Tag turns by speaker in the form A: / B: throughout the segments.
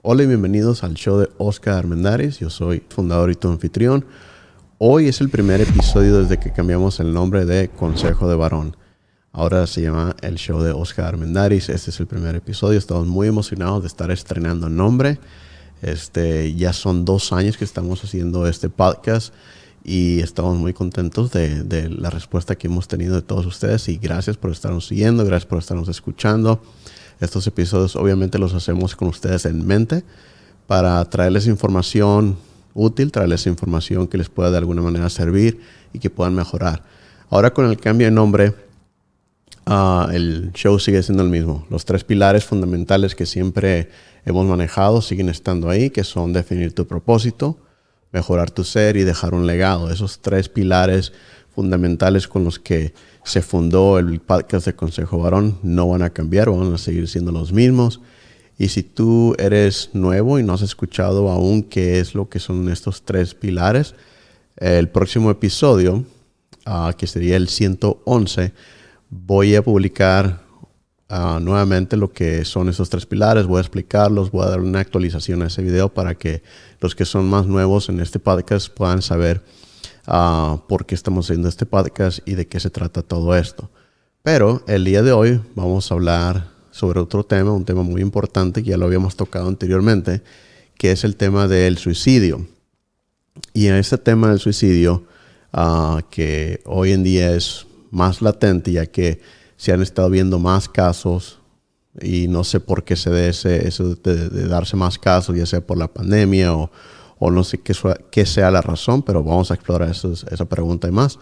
A: Hola y bienvenidos al show de Oscar Armendáriz. Yo soy fundador y tu anfitrión. Hoy es el primer episodio desde que cambiamos el nombre de Consejo de Varón. Ahora se llama el show de Oscar Armendáriz. Este es el primer episodio. Estamos muy emocionados de estar estrenando el nombre. Ya son 2 años que estamos haciendo este podcast y estamos muy contentos de la respuesta que hemos tenido de todos ustedes. Y gracias por estarnos siguiendo, gracias por estarnos escuchando. Estos episodios obviamente los hacemos con ustedes en mente para traerles información útil, traerles información que les pueda de alguna manera servir y que puedan mejorar. Ahora con el cambio de nombre, el show sigue siendo el mismo. Los 3 pilares fundamentales que siempre hemos manejado siguen estando ahí, que son definir tu propósito, mejorar tu ser y dejar un legado. Esos 3 pilares fundamentales con los que se fundó el podcast de Consejo Varón no van a cambiar, van a seguir siendo los mismos. Y si tú eres nuevo y no has escuchado aún qué es lo que son estos 3 pilares, el próximo episodio, que sería el 111, voy a publicar nuevamente lo que son esos 3 pilares. Voy a explicarlos, voy a dar una actualización a ese video para que los que son más nuevos en este podcast puedan saber por qué estamos haciendo este podcast y de qué se trata todo esto. Pero el día de hoy vamos a hablar sobre otro tema, un tema muy importante que ya lo habíamos tocado anteriormente, que es el tema del suicidio. Y en este tema del suicidio, que hoy en día es más latente, ya que se han estado viendo más casos, y no sé por qué se dé eso de darse más casos, ya sea por la pandemia o no sé qué sea la razón, pero vamos a explorar esa pregunta y más.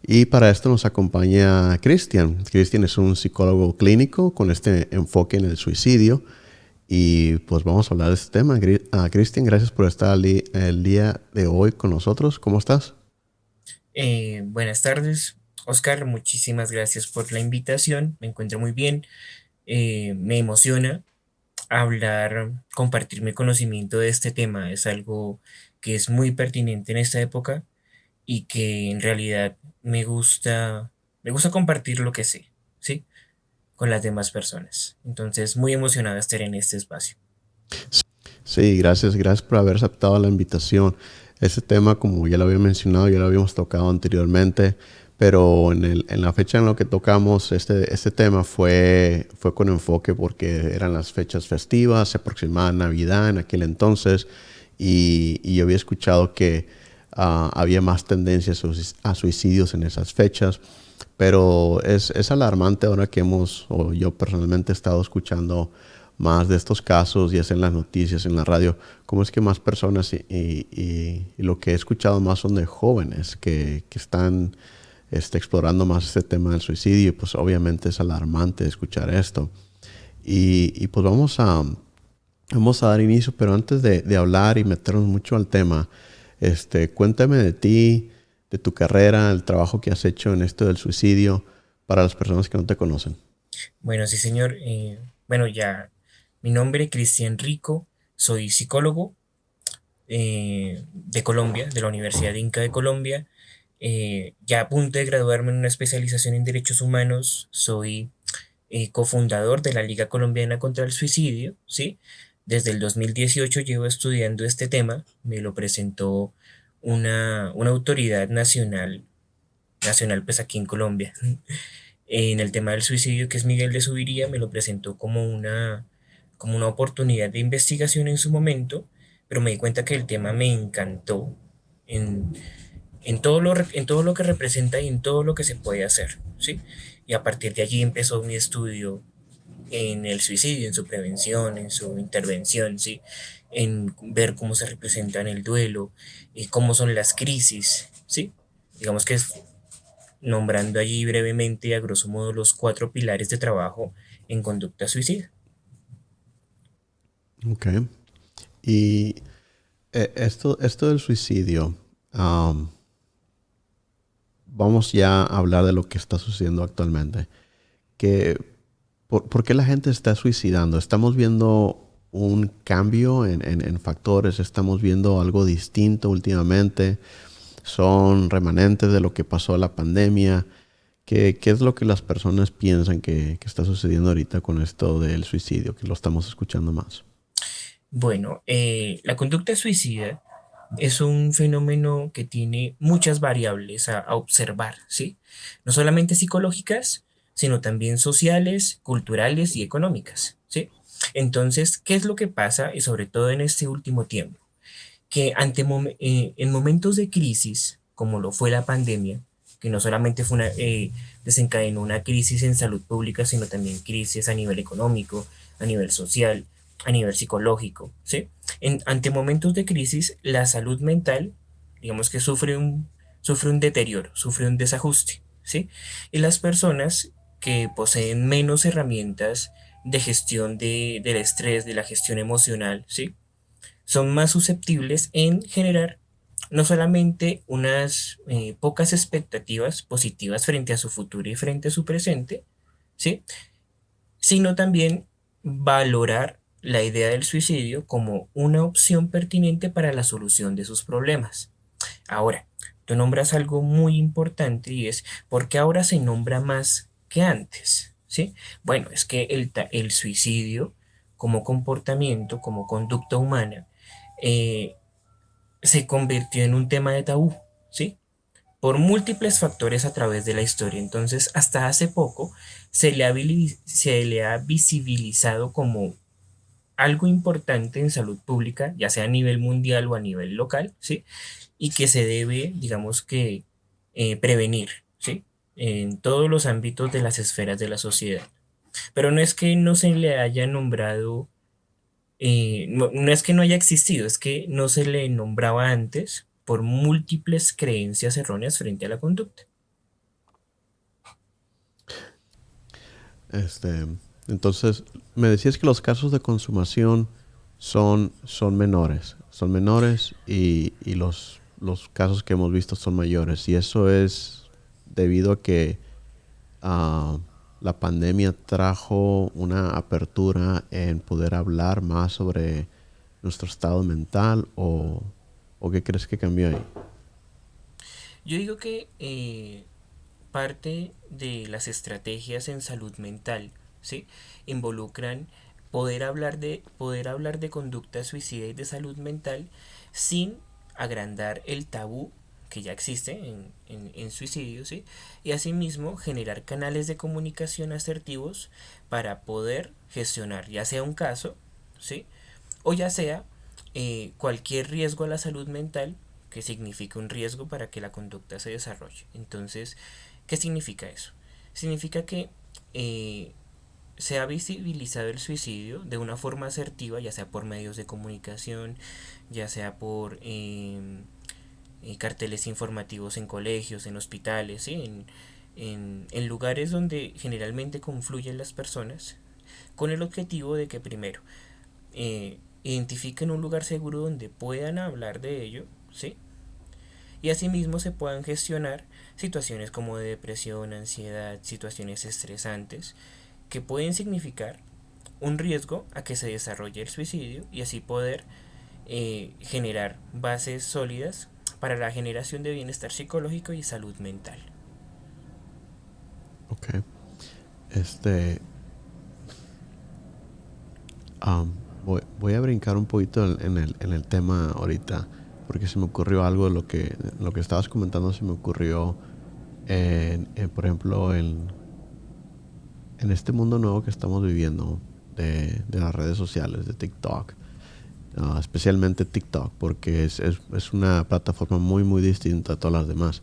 A: Y para esto nos acompaña Cristian. Cristian es un psicólogo clínico con este enfoque en el suicidio. Y pues vamos a hablar de este tema. Cristian, gracias por estar el día de hoy con nosotros. ¿Cómo estás?
B: Buenas tardes, Oscar. Muchísimas gracias por la invitación. Me encuentro muy bien. Me emociona hablar, compartir mi conocimiento de este tema. Es algo que es muy pertinente en esta época y que en realidad me gusta compartir lo que sé, ¿sí? Con las demás personas. Entonces, muy emocionado de estar en este espacio.
A: Sí, gracias por haber aceptado la invitación. Ese tema, como ya lo había mencionado, ya lo habíamos tocado anteriormente, pero en la fecha en la que tocamos este tema fue con enfoque porque eran las fechas festivas, se aproximaba Navidad en aquel entonces, y yo había escuchado que había más tendencias a suicidios en esas fechas, pero es alarmante ahora que o yo personalmente he estado escuchando más de estos casos, ya sea en las noticias, en la radio, cómo es que más personas y lo que he escuchado más son de jóvenes que están explorando más este tema del suicidio, y pues obviamente es alarmante escuchar esto. Y pues vamos a dar inicio, pero antes de hablar y meternos mucho al tema, cuéntame de ti, de tu carrera, el trabajo que has hecho en esto del suicidio para las personas que no te conocen.
B: Bueno, sí, señor. Bueno, ya, mi nombre es Cristian Rico. Soy psicólogo de Colombia, de la Universidad Inca de Colombia. Ya a punto de graduarme en una especialización en derechos humanos. Soy cofundador de la Liga Colombiana contra el Suicidio, ¿sí? Desde el 2018 llevo estudiando este tema. Me lo presentó una autoridad nacional pues aquí en Colombia. En el tema del suicidio, que es Miguel de Subiría, me lo presentó como una oportunidad de investigación en su momento, pero me di cuenta que el tema me encantó en, en todo lo que representa y en todo lo que se puede hacer, ¿sí? Y a partir de allí empezó mi estudio en el suicidio, en su prevención, en su intervención, ¿sí? En ver cómo se representa en el duelo y cómo son las crisis, ¿sí? Digamos que es nombrando allí brevemente, a grosso modo, los 4 pilares de trabajo en conducta suicida.
A: Ok. Y esto del suicidio, vamos ya a hablar de lo que está sucediendo actualmente. Que, ¿por qué la gente está suicidando? ¿Estamos viendo un cambio en factores? ¿Estamos viendo algo distinto últimamente? ¿Son remanentes de lo que pasó la pandemia? ¿Qué es lo que las personas piensan que está sucediendo ahorita con esto del suicidio, que lo estamos escuchando más?
B: Bueno, la conducta suicida es un fenómeno que tiene muchas variables a observar, ¿sí? No solamente psicológicas, sino también sociales, culturales y económicas, ¿sí? Entonces, ¿qué es lo que pasa? Y sobre todo en este último tiempo, que en momentos de crisis, como lo fue la pandemia, que no solamente desencadenó una crisis en salud pública, sino también crisis a nivel económico, a nivel social, a nivel psicológico, ¿sí? Ante momentos de crisis, la salud mental, digamos que sufre un deterioro, sufre un desajuste, ¿sí? Y las personas que poseen menos herramientas de gestión del estrés, de la gestión emocional, ¿sí? Son más susceptibles en generar no solamente unas pocas expectativas positivas frente a su futuro y frente a su presente, ¿sí? Sino también valorar la idea del suicidio como una opción pertinente para la solución de sus problemas. Ahora, tú nombras algo muy importante y es ¿por qué ahora se nombra más que antes? ¿Sí? Bueno, es que el suicidio como comportamiento, como conducta humana, eh, se convirtió en un tema de tabú, ¿sí? Por múltiples factores a través de la historia. Entonces, hasta hace poco se le ha visibilizado como algo importante en salud pública, ya sea a nivel mundial o a nivel local, ¿sí? Y que se debe, digamos que, prevenir, ¿sí? En todos los ámbitos de las esferas de la sociedad. Pero no es que no se le haya nombrado, no es que no haya existido, es que no se le nombraba antes por múltiples creencias erróneas frente a la conducta.
A: Este, entonces, me decías que los casos de consumación son menores y los casos que hemos visto son mayores. Y eso es debido a que ah, la pandemia trajo una apertura en poder hablar más sobre nuestro estado mental o qué crees que cambió ahí.
B: Yo digo que parte de las estrategias en salud mental, ¿sí? Involucran poder hablar de conducta suicida y de salud mental sin agrandar el tabú que ya existe en suicidio, ¿sí? Y asimismo generar canales de comunicación asertivos para poder gestionar ya sea un caso, ¿sí? O ya sea cualquier riesgo a la salud mental que signifique un riesgo para que la conducta se desarrolle. Entonces, ¿qué significa eso? Significa que eh, se ha visibilizado el suicidio de una forma asertiva, ya sea por medios de comunicación, ya sea por carteles informativos en colegios, en hospitales, ¿sí? En lugares donde generalmente confluyen las personas, con el objetivo de que primero identifiquen un lugar seguro donde puedan hablar de ello, ¿sí? Y asimismo se puedan gestionar situaciones como de depresión, ansiedad, situaciones estresantes que pueden significar un riesgo a que se desarrolle el suicidio y así poder generar bases sólidas para la generación de bienestar psicológico y salud mental.
A: Ok. Este, Um, voy a brincar un poquito en el tema ahorita, porque se me ocurrió algo de lo que estabas comentando, se me ocurrió, por ejemplo, en este mundo nuevo que estamos viviendo de las redes sociales, de TikTok, especialmente TikTok, porque es una plataforma muy, muy distinta a todas las demás.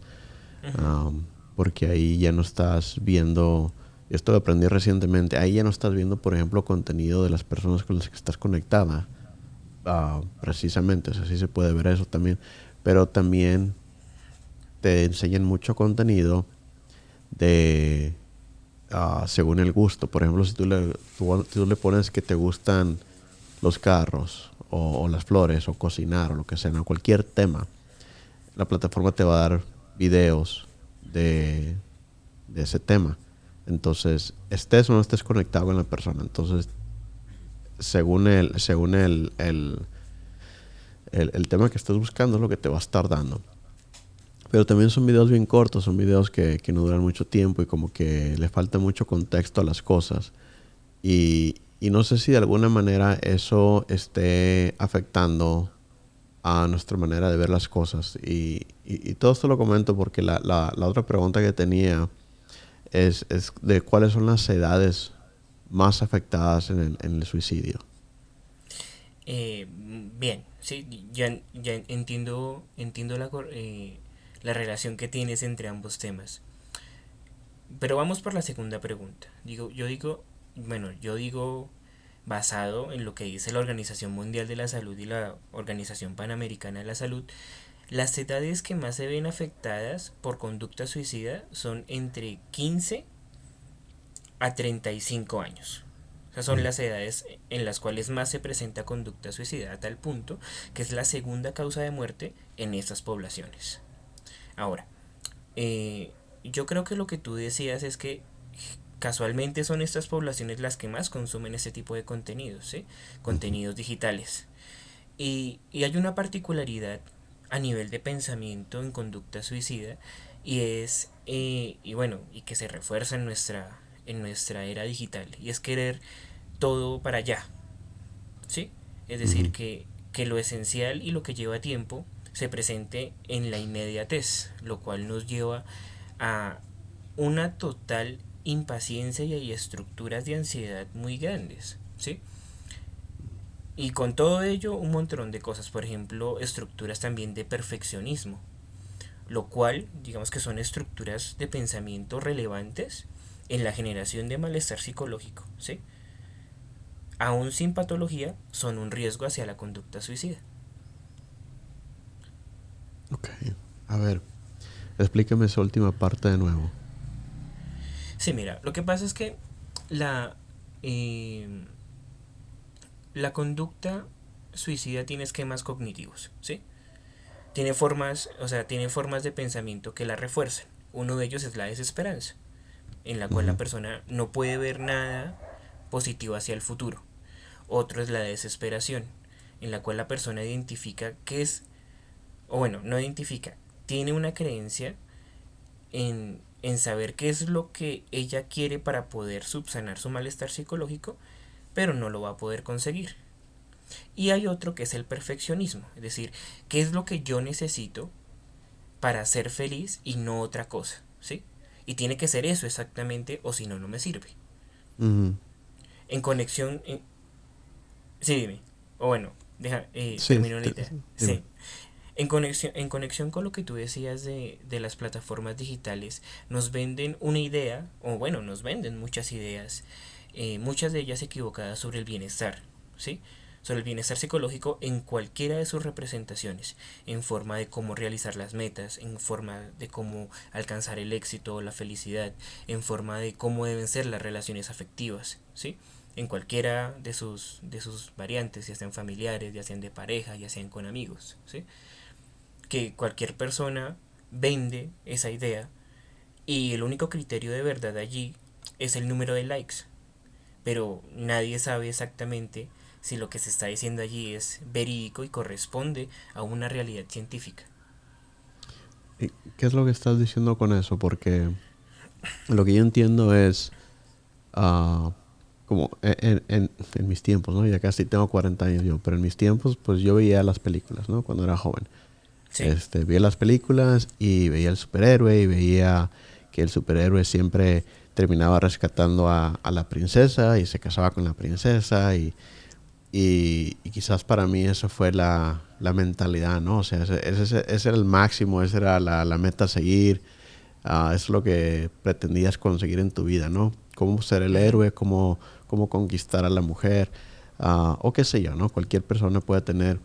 B: Ujú.
A: Porque ahí ya no estás viendo, esto lo aprendí recientemente, ahí ya no estás viendo, por ejemplo, contenido de las personas con las que estás conectada. Precisamente, o sea, sí se puede ver eso también, pero también te enseñan mucho contenido de según el gusto. Por ejemplo, si tú le pones que te gustan los carros o las flores o cocinar o lo que sea, ¿no? Cualquier tema, la plataforma te va a dar videos de, de ese tema. Entonces, estés o no estés conectado con la persona. Entonces, según el tema que estés buscando, es lo que te va a estar dando. Pero también son videos bien cortos, son videos que no duran mucho tiempo y como que le falta mucho contexto a las cosas. Y, Y no sé si de alguna manera eso esté afectando a nuestra manera de ver las cosas. Y todo esto lo comento porque la otra pregunta que tenía es de cuáles son las edades más afectadas en el suicidio.
B: Bien, sí, ya entiendo la relación que tienes entre ambos temas. Pero vamos por la segunda pregunta. Yo digo basado en lo que dice la Organización Mundial de la Salud y la Organización Panamericana de la Salud, las edades que más se ven afectadas por conducta suicida son entre 15 a 35 años. O sea, son
A: Mm.
B: las edades en las cuales más se presenta conducta suicida, a tal punto que es la segunda causa de muerte en estas poblaciones. Ahora, yo creo que lo que tú decías es que casualmente son estas poblaciones las que más consumen este tipo de contenidos, ¿sí?
A: Ujú.
B: Contenidos digitales. Y hay una particularidad a nivel de pensamiento en conducta suicida y que se refuerza en nuestra era digital, y es querer todo para allá, ¿sí? Es decir,
A: Ujú.
B: que lo esencial y lo que lleva tiempo se presente en la inmediatez, lo cual nos lleva a una total impaciencia y estructuras de ansiedad muy grandes, ¿sí? Y con todo ello un montón de cosas, por ejemplo, estructuras también de perfeccionismo, lo cual digamos que son estructuras de pensamiento relevantes en la generación de malestar psicológico, ¿sí? Aún sin patología, son un riesgo hacia la conducta suicida.
A: Ok. A ver, explícame esa última parte de nuevo.
B: Sí, mira, lo que pasa es que la, eh, la conducta suicida tiene esquemas cognitivos, ¿sí? Tiene formas de pensamiento que la refuerzan. Uno de ellos es la desesperanza, en la cual la
A: Ujú.
B: persona no puede ver nada positivo hacia el futuro. Otro es la desesperación, en la cual la persona identifica qué es, o bueno, no identifica, tiene una creencia en saber qué es lo que ella quiere para poder subsanar su malestar psicológico, pero no lo va a poder conseguir. Y hay otro que es el perfeccionismo, es decir, qué es lo que yo necesito para ser feliz y no otra cosa, ¿sí? Y tiene que ser eso exactamente o si no, no me sirve.
A: Ujú.
B: En conexión, sí, dime. O bueno,
A: Sí,
B: termino la idea.
A: dime.
B: Sí. En conexión con lo que tú decías de las plataformas digitales, nos venden una idea, o bueno, nos venden muchas ideas, muchas de ellas equivocadas sobre el bienestar, ¿sí? Sobre el bienestar psicológico en cualquiera de sus representaciones, en forma de cómo realizar las metas, en forma de cómo alcanzar el éxito o la felicidad, en forma de cómo deben ser las relaciones afectivas, ¿sí? En cualquiera de sus variantes, ya sean familiares, ya sean de pareja, ya sean con amigos, ¿sí? Que cualquier persona vende esa idea y el único criterio de verdad allí es el número de likes, pero nadie sabe exactamente si lo que se está diciendo allí es verídico y corresponde a una realidad científica.
A: ¿Y qué es lo que estás diciendo con eso? Porque lo que yo entiendo es, ah, como en mis tiempos, ¿no? Ya casi tengo 40 años yo, pero en mis tiempos, pues yo veía las películas, ¿no? Cuando era joven.
B: ¿Sí?
A: Veía las películas y veía el superhéroe y veía que el superhéroe siempre terminaba rescatando a la princesa y se casaba con la princesa y quizás para mí eso fue la mentalidad, ¿no? O sea, ese era el máximo, esa era la meta a seguir. Eso es lo que pretendías conseguir en tu vida, ¿no? Cómo ser el
B: Ujú.
A: héroe, cómo conquistar a la mujer, o qué sé yo, ¿no? Cualquier persona puede tener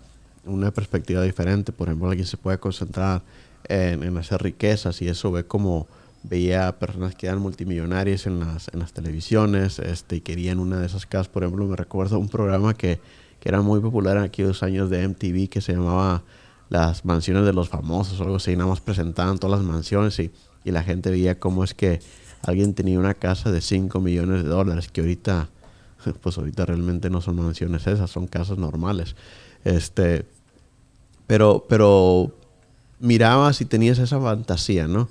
A: una perspectiva diferente. Por ejemplo, alguien se puede concentrar en hacer riquezas y eso ve como veía personas que eran multimillonarias en las televisiones y querían una de esas casas. Por ejemplo, me recuerdo un programa que era muy popular en aquellos años de MTV que se llamaba Las Mansiones de los Famosos o algo así. Nada más presentaban todas las mansiones y la gente veía cómo es que alguien tenía una casa de $5 millones que ahorita, pues ahorita realmente no son mansiones esas, son casas normales. Este, pero mirabas y tenías esa fantasía, ¿no?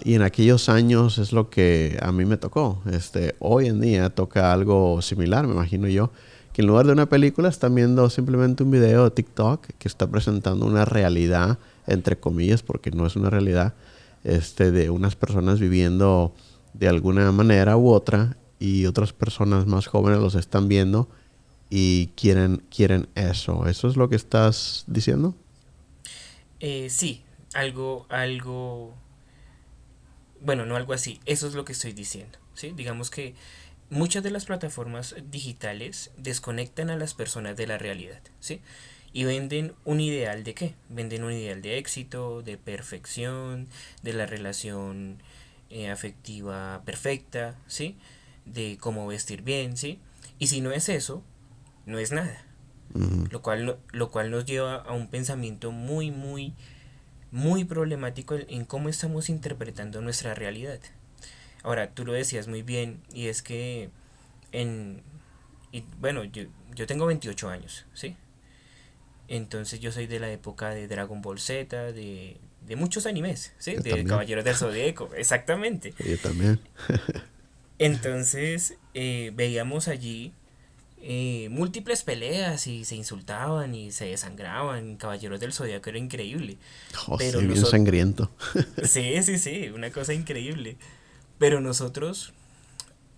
A: Y en aquellos años es lo que a mí me tocó. Hoy en día toca algo similar, me imagino yo, que en lugar de una película están viendo simplemente un video de TikTok que está presentando una realidad, entre comillas, porque no es una realidad, de unas personas viviendo de alguna manera u otra y otras personas más jóvenes los están viendo y quieren eso. ¿Eso es lo que estás diciendo?
B: Sí, algo, bueno, no algo así, eso es lo que estoy diciendo, ¿sí? Digamos que muchas de las plataformas digitales desconectan a las personas de la realidad, ¿sí? Y venden un ideal de qué? Venden un ideal de éxito, de perfección, de la relación afectiva perfecta, ¿sí? De cómo vestir bien, ¿sí? Y si no es eso, no es nada.
A: Ujú.
B: Lo cual nos lleva a un pensamiento muy problemático en cómo estamos interpretando nuestra realidad. Ahora, tú lo decías muy bien, y es que en... bueno, yo tengo 28 años, ¿sí? Entonces yo soy de la época de Dragon Ball Z, de muchos animes, ¿sí?
A: Yo
B: De
A: también.
B: Caballeros del Zodíaco, exactamente.
A: Sí, yo también.
B: Entonces veíamos allí múltiples peleas y se insultaban y se desangraban. Caballeros del Zodíaco era increíble.
A: Oh,
B: Pero
A: sí, bien
B: nosotros...
A: sangriento.
B: Sí, una cosa increíble. Pero nosotros,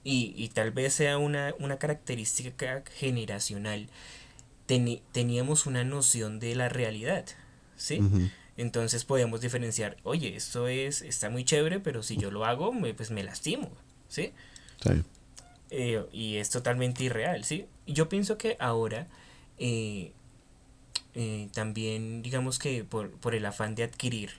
B: y tal vez sea una característica generacional, teníamos una noción de la realidad, ¿sí?
A: Ujú.
B: Entonces podíamos diferenciar, oye, está muy chévere, pero si yo lo hago, pues me lastimo, ¿sí?
A: Sí.
B: Y es totalmente irreal, ¿sí? Y yo pienso que ahora eh, también, digamos que por el afán de adquirir,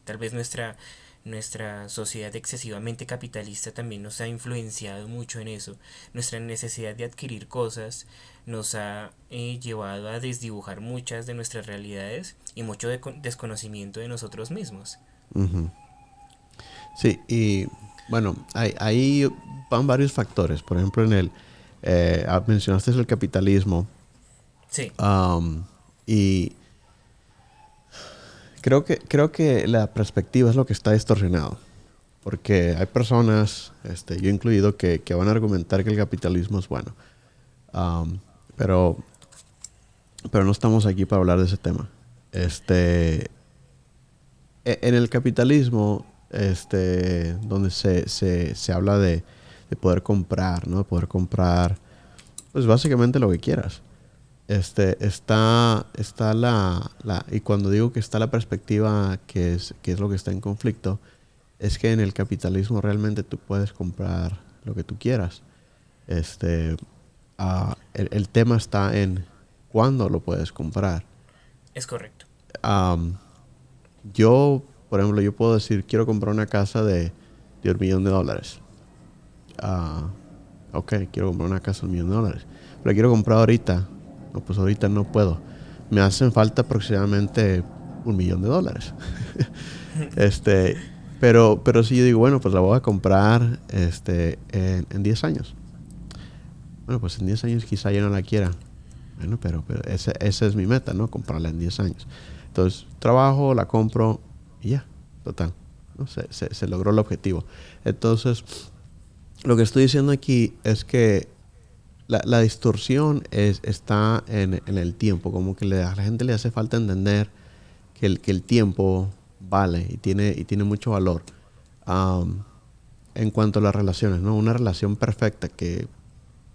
B: tal vez nuestra sociedad excesivamente capitalista también nos ha influenciado mucho en eso. Nuestra necesidad de adquirir cosas nos ha llevado a desdibujar muchas de nuestras realidades y mucho desconocimiento de nosotros mismos.
A: Ujú. Sí, y bueno, ahí van varios factores. Por ejemplo, mencionaste el capitalismo.
B: Sí,
A: am, y creo que la perspectiva es lo que está distorsionado. Porque hay personas, yo incluido, que van a argumentar que el capitalismo es bueno. Am, pero, pero no estamos aquí para hablar de ese tema. Este, en el capitalismo, donde se habla de poder comprar, ¿no? Poder comprar, pues básicamente lo que quieras. Está y cuando digo que está la perspectiva que es lo que está en conflicto, es que en el capitalismo realmente tú puedes comprar lo que tú quieras. Este, el tema está en cuándo lo puedes comprar.
B: es correcto.
A: Am, yo, por ejemplo, yo puedo decir, quiero comprar una casa de $1 millón. Ah, ok, quiero comprar una casa de $1 millón. Pero la quiero comprar ahorita. No, pues ahorita no puedo. Me hacen falta aproximadamente $1 millón. este, pero si yo digo, bueno, pues la voy a comprar en 10 años. Bueno, pues en 10 años quizá yo no la quiera. Bueno, pero esa es mi meta, ¿no? Comprarla en 10 años. Entonces, trabajo, la compro y ya, total. ¿No? Se logró el objetivo. Entonces, lo que estoy diciendo aquí es que la distorsión está en el tiempo. Como que a la gente le hace falta entender que el tiempo vale y tiene mucho valor. Am, en cuanto a las relaciones, ¿no? Una relación perfecta que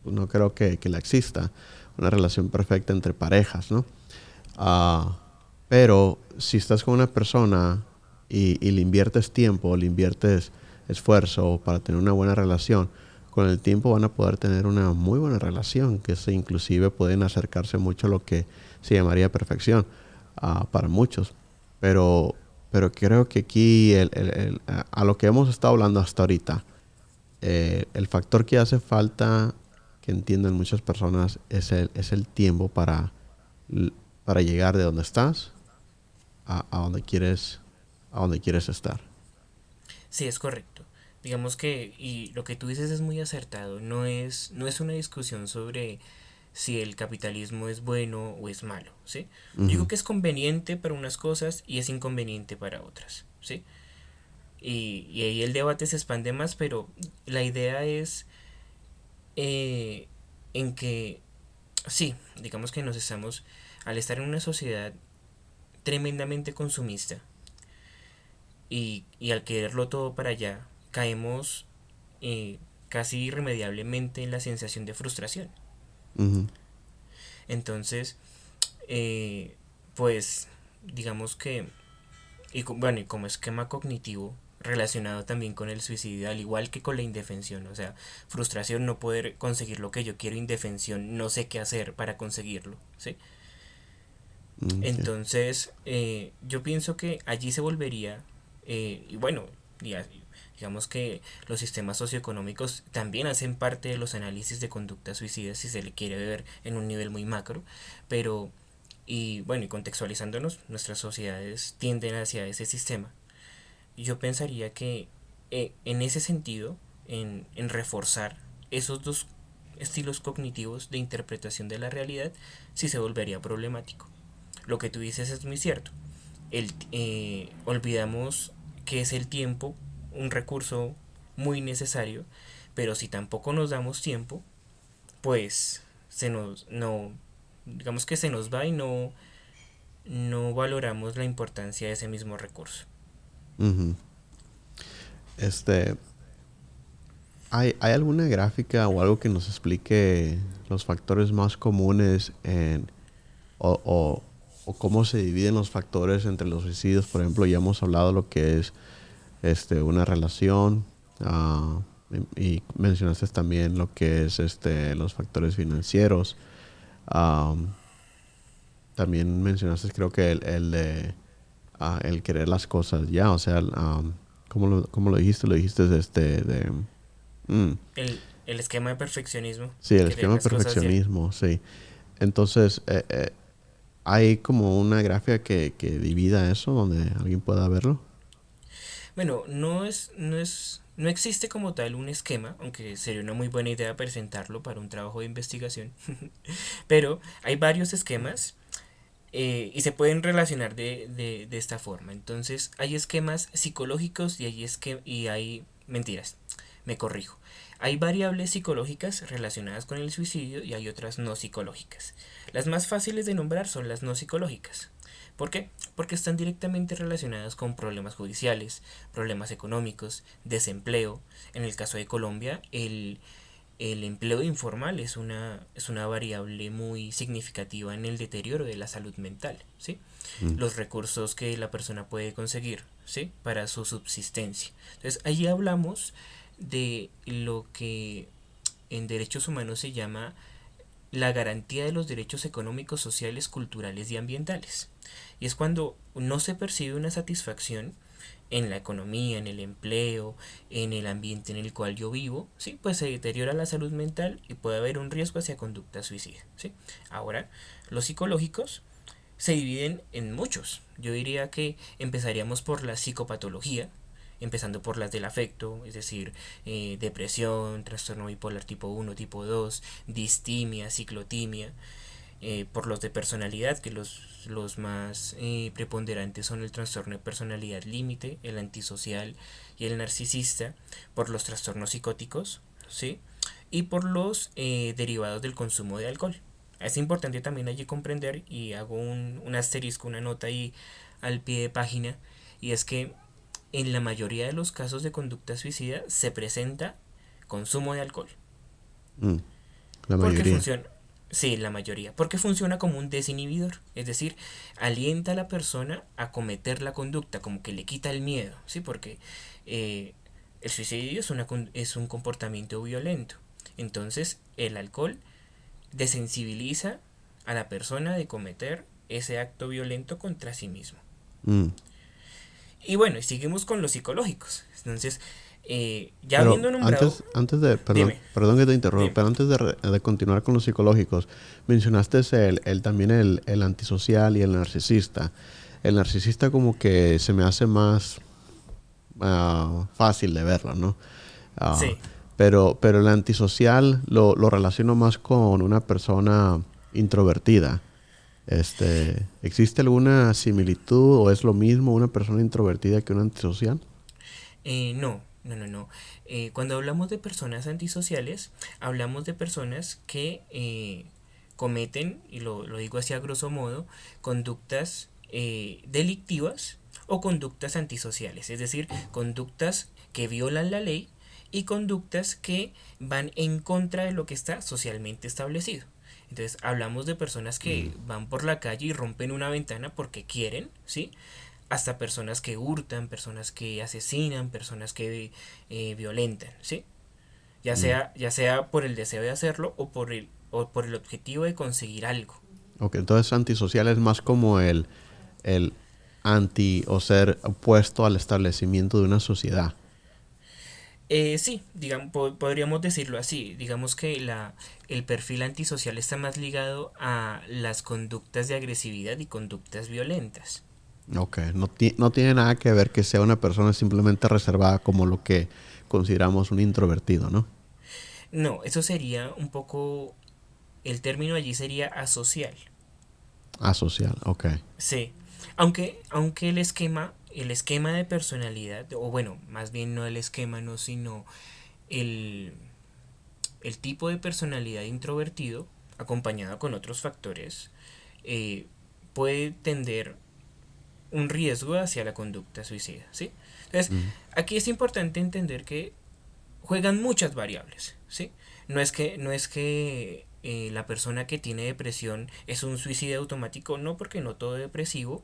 A: no creo que la exista. Una relación perfecta entre parejas, ¿no? Ah, pero si estás con una persona y le inviertes tiempo, le inviertes esfuerzo para tener una buena relación, con el tiempo van a poder tener una muy buena relación, que inclusive pueden acercarse mucho a lo que se llamaría perfección para muchos. Pero, pero creo que aquí, a lo que hemos estado hablando hasta ahorita, el factor que hace falta que entiendan muchas personas es el tiempo para llegar de donde estás a donde quieres estar.
B: Sí, es correcto. Digamos que, y lo que tú dices es muy acertado, no es una discusión sobre si el capitalismo es bueno o es malo, ¿sí? Yo digo
A: Ujú.
B: que es conveniente para unas cosas y es inconveniente para otras, ¿sí? y ahí el debate se expande más, pero la idea es eh, en que sí, digamos que nos estamos, al estar en una sociedad tremendamente consumista y al quererlo todo para allá, caemos casi irremediablemente en la sensación de frustración.
A: Ujú.
B: Entonces, eh, pues, digamos que, bueno, y como esquema cognitivo relacionado también con el suicidio, al igual que con la indefensión, o sea, frustración no poder conseguir lo que yo quiero, indefensión no sé qué hacer para conseguirlo, ¿sí?
A: Ok.
B: Entonces, yo pienso que allí se volvería, y bueno, digamos que los sistemas socioeconómicos también hacen parte de los análisis de conducta suicida si se le quiere ver en un nivel muy macro, pero, y bueno, y contextualizándonos, nuestras sociedades tienden hacia ese sistema. Yo pensaría que en ese sentido, en reforzar esos dos estilos cognitivos de interpretación de la realidad, sí se volvería problemático. Lo que tú dices es muy cierto. Olvidamos que es el tiempo un recurso muy necesario, pero si tampoco nos damos tiempo, pues no, digamos que se nos va y no valoramos la importancia de ese mismo recurso.
A: Ujú. Este, ¿hay alguna gráfica o algo que nos explique los factores más comunes o, o cómo se dividen los factores entre los suicidios? Por ejemplo, ya hemos hablado de lo que es una relación, ah, y mencionaste también lo que es los factores financieros. Am, También mencionaste, creo que el de el querer las cosas ya, o sea, ¿cómo lo dijiste? Lo dijiste mm,
B: El esquema de perfeccionismo,
A: sí, el
B: querer
A: esquema de
B: las cosas ya.
A: perfeccionismo, sí. Entonces, hay como una gráfica que divida eso, donde alguien pueda verlo.
B: Bueno, no existe como tal un esquema, aunque sería una muy buena idea presentarlo para un trabajo de investigación, pero hay varios esquemas y se pueden relacionar de esta forma. Entonces, hay esquemas psicológicos y hay mentiras. Me corrijo. Hay variables psicológicas relacionadas con el suicidio y hay otras no psicológicas. Las más fáciles de nombrar son las no psicológicas. ¿Por qué? Porque están directamente relacionadas con problemas judiciales, problemas económicos, desempleo. En el caso de Colombia, el empleo informal es una variable muy significativa en el deterioro de la salud mental, ¿sí?
A: Mm,
B: Los recursos que la persona puede conseguir, ¿sí? Para su subsistencia. Entonces, allí hablamos de lo que en derechos humanos se llama la garantía de los derechos económicos, sociales, culturales y ambientales. Y es cuando no se percibe una satisfacción en la economía, en el empleo, en el ambiente en el cual yo vivo, ¿sí? Pues se deteriora la salud mental y puede haber un riesgo hacia conducta suicida, ¿sí? Ahora, los psicológicos se dividen en muchos. Yo diría que empezaríamos por la psicopatología, empezando por las del afecto, es decir, depresión, trastorno bipolar tipo 1, tipo 2, distimia, ciclotimia, por los de personalidad, que los más preponderantes son el trastorno de personalidad límite, el antisocial y el narcisista, por los trastornos psicóticos, ¿sí? Y por los derivados del consumo de alcohol. Es importante también allí comprender, y hago un asterisco, una nota ahí al pie de página, y es que en la mayoría de los casos de conducta suicida se presenta consumo de alcohol.
A: mm, la
B: Porque
A: mayoría.
B: funciona, sí, la mayoría, porque funciona como un desinhibidor, es decir, alienta a la persona a cometer la conducta, como que le quita el miedo, ¿sí? Porque eh, el suicidio es un comportamiento violento. Entonces, el alcohol desensibiliza a la persona de cometer ese acto violento contra sí mismo.
A: Mm.
B: Y bueno, y seguimos con los psicológicos. Entonces, ya
A: Pero
B: habiendo nombrado,
A: perdón,
B: dime,
A: perdón que te interrumpa,
B: dime.
A: pero antes de continuar con los psicológicos, mencionaste también el antisocial y el narcisista. El narcisista como que se me hace más fácil de verlo, ¿no? Ah,
B: Sí,
A: pero el antisocial lo relaciono más con una persona introvertida. ¿Existe alguna similitud o es lo mismo una persona introvertida que un antisocial?
B: No, no, no, no. Cuando hablamos de personas antisociales, hablamos de personas que cometen, y lo digo así a grosso modo, conductas delictivas o conductas antisociales, es decir, conductas que violan la ley y conductas que van en contra de lo que está socialmente establecido. Entonces hablamos de personas
A: Mm,
B: que van por la calle y rompen una ventana porque quieren, ¿sí? Hasta personas que hurtan, personas que asesinan, personas que violentan, ¿sí?
A: mm.
B: Ya sea por el deseo de hacerlo o por el objetivo de conseguir algo.
A: Ok, entonces antisocial es más como el anti o ser opuesto al establecimiento de una sociedad.
B: Sí, digamos, podríamos decirlo así. Digamos que el perfil antisocial está más ligado a las conductas de agresividad y conductas violentas.
A: Ok, no tiene nada que ver que sea una persona simplemente reservada como lo que consideramos un introvertido, ¿no?
B: No, eso sería un poco, el término allí sería asocial.
A: Asocial, ok.
B: Sí, aunque el esquema de personalidad, o bueno, más bien no el esquema, no, sino el, el tipo de personalidad introvertido, acompañado con otros factores, eh, puede tender un riesgo hacia la conducta suicida, ¿sí? Entonces,
A: Mm,
B: aquí es importante entender que juegan muchas variables, ¿sí? No es que la persona que tiene depresión es un suicida automático, no, porque no todo depresivo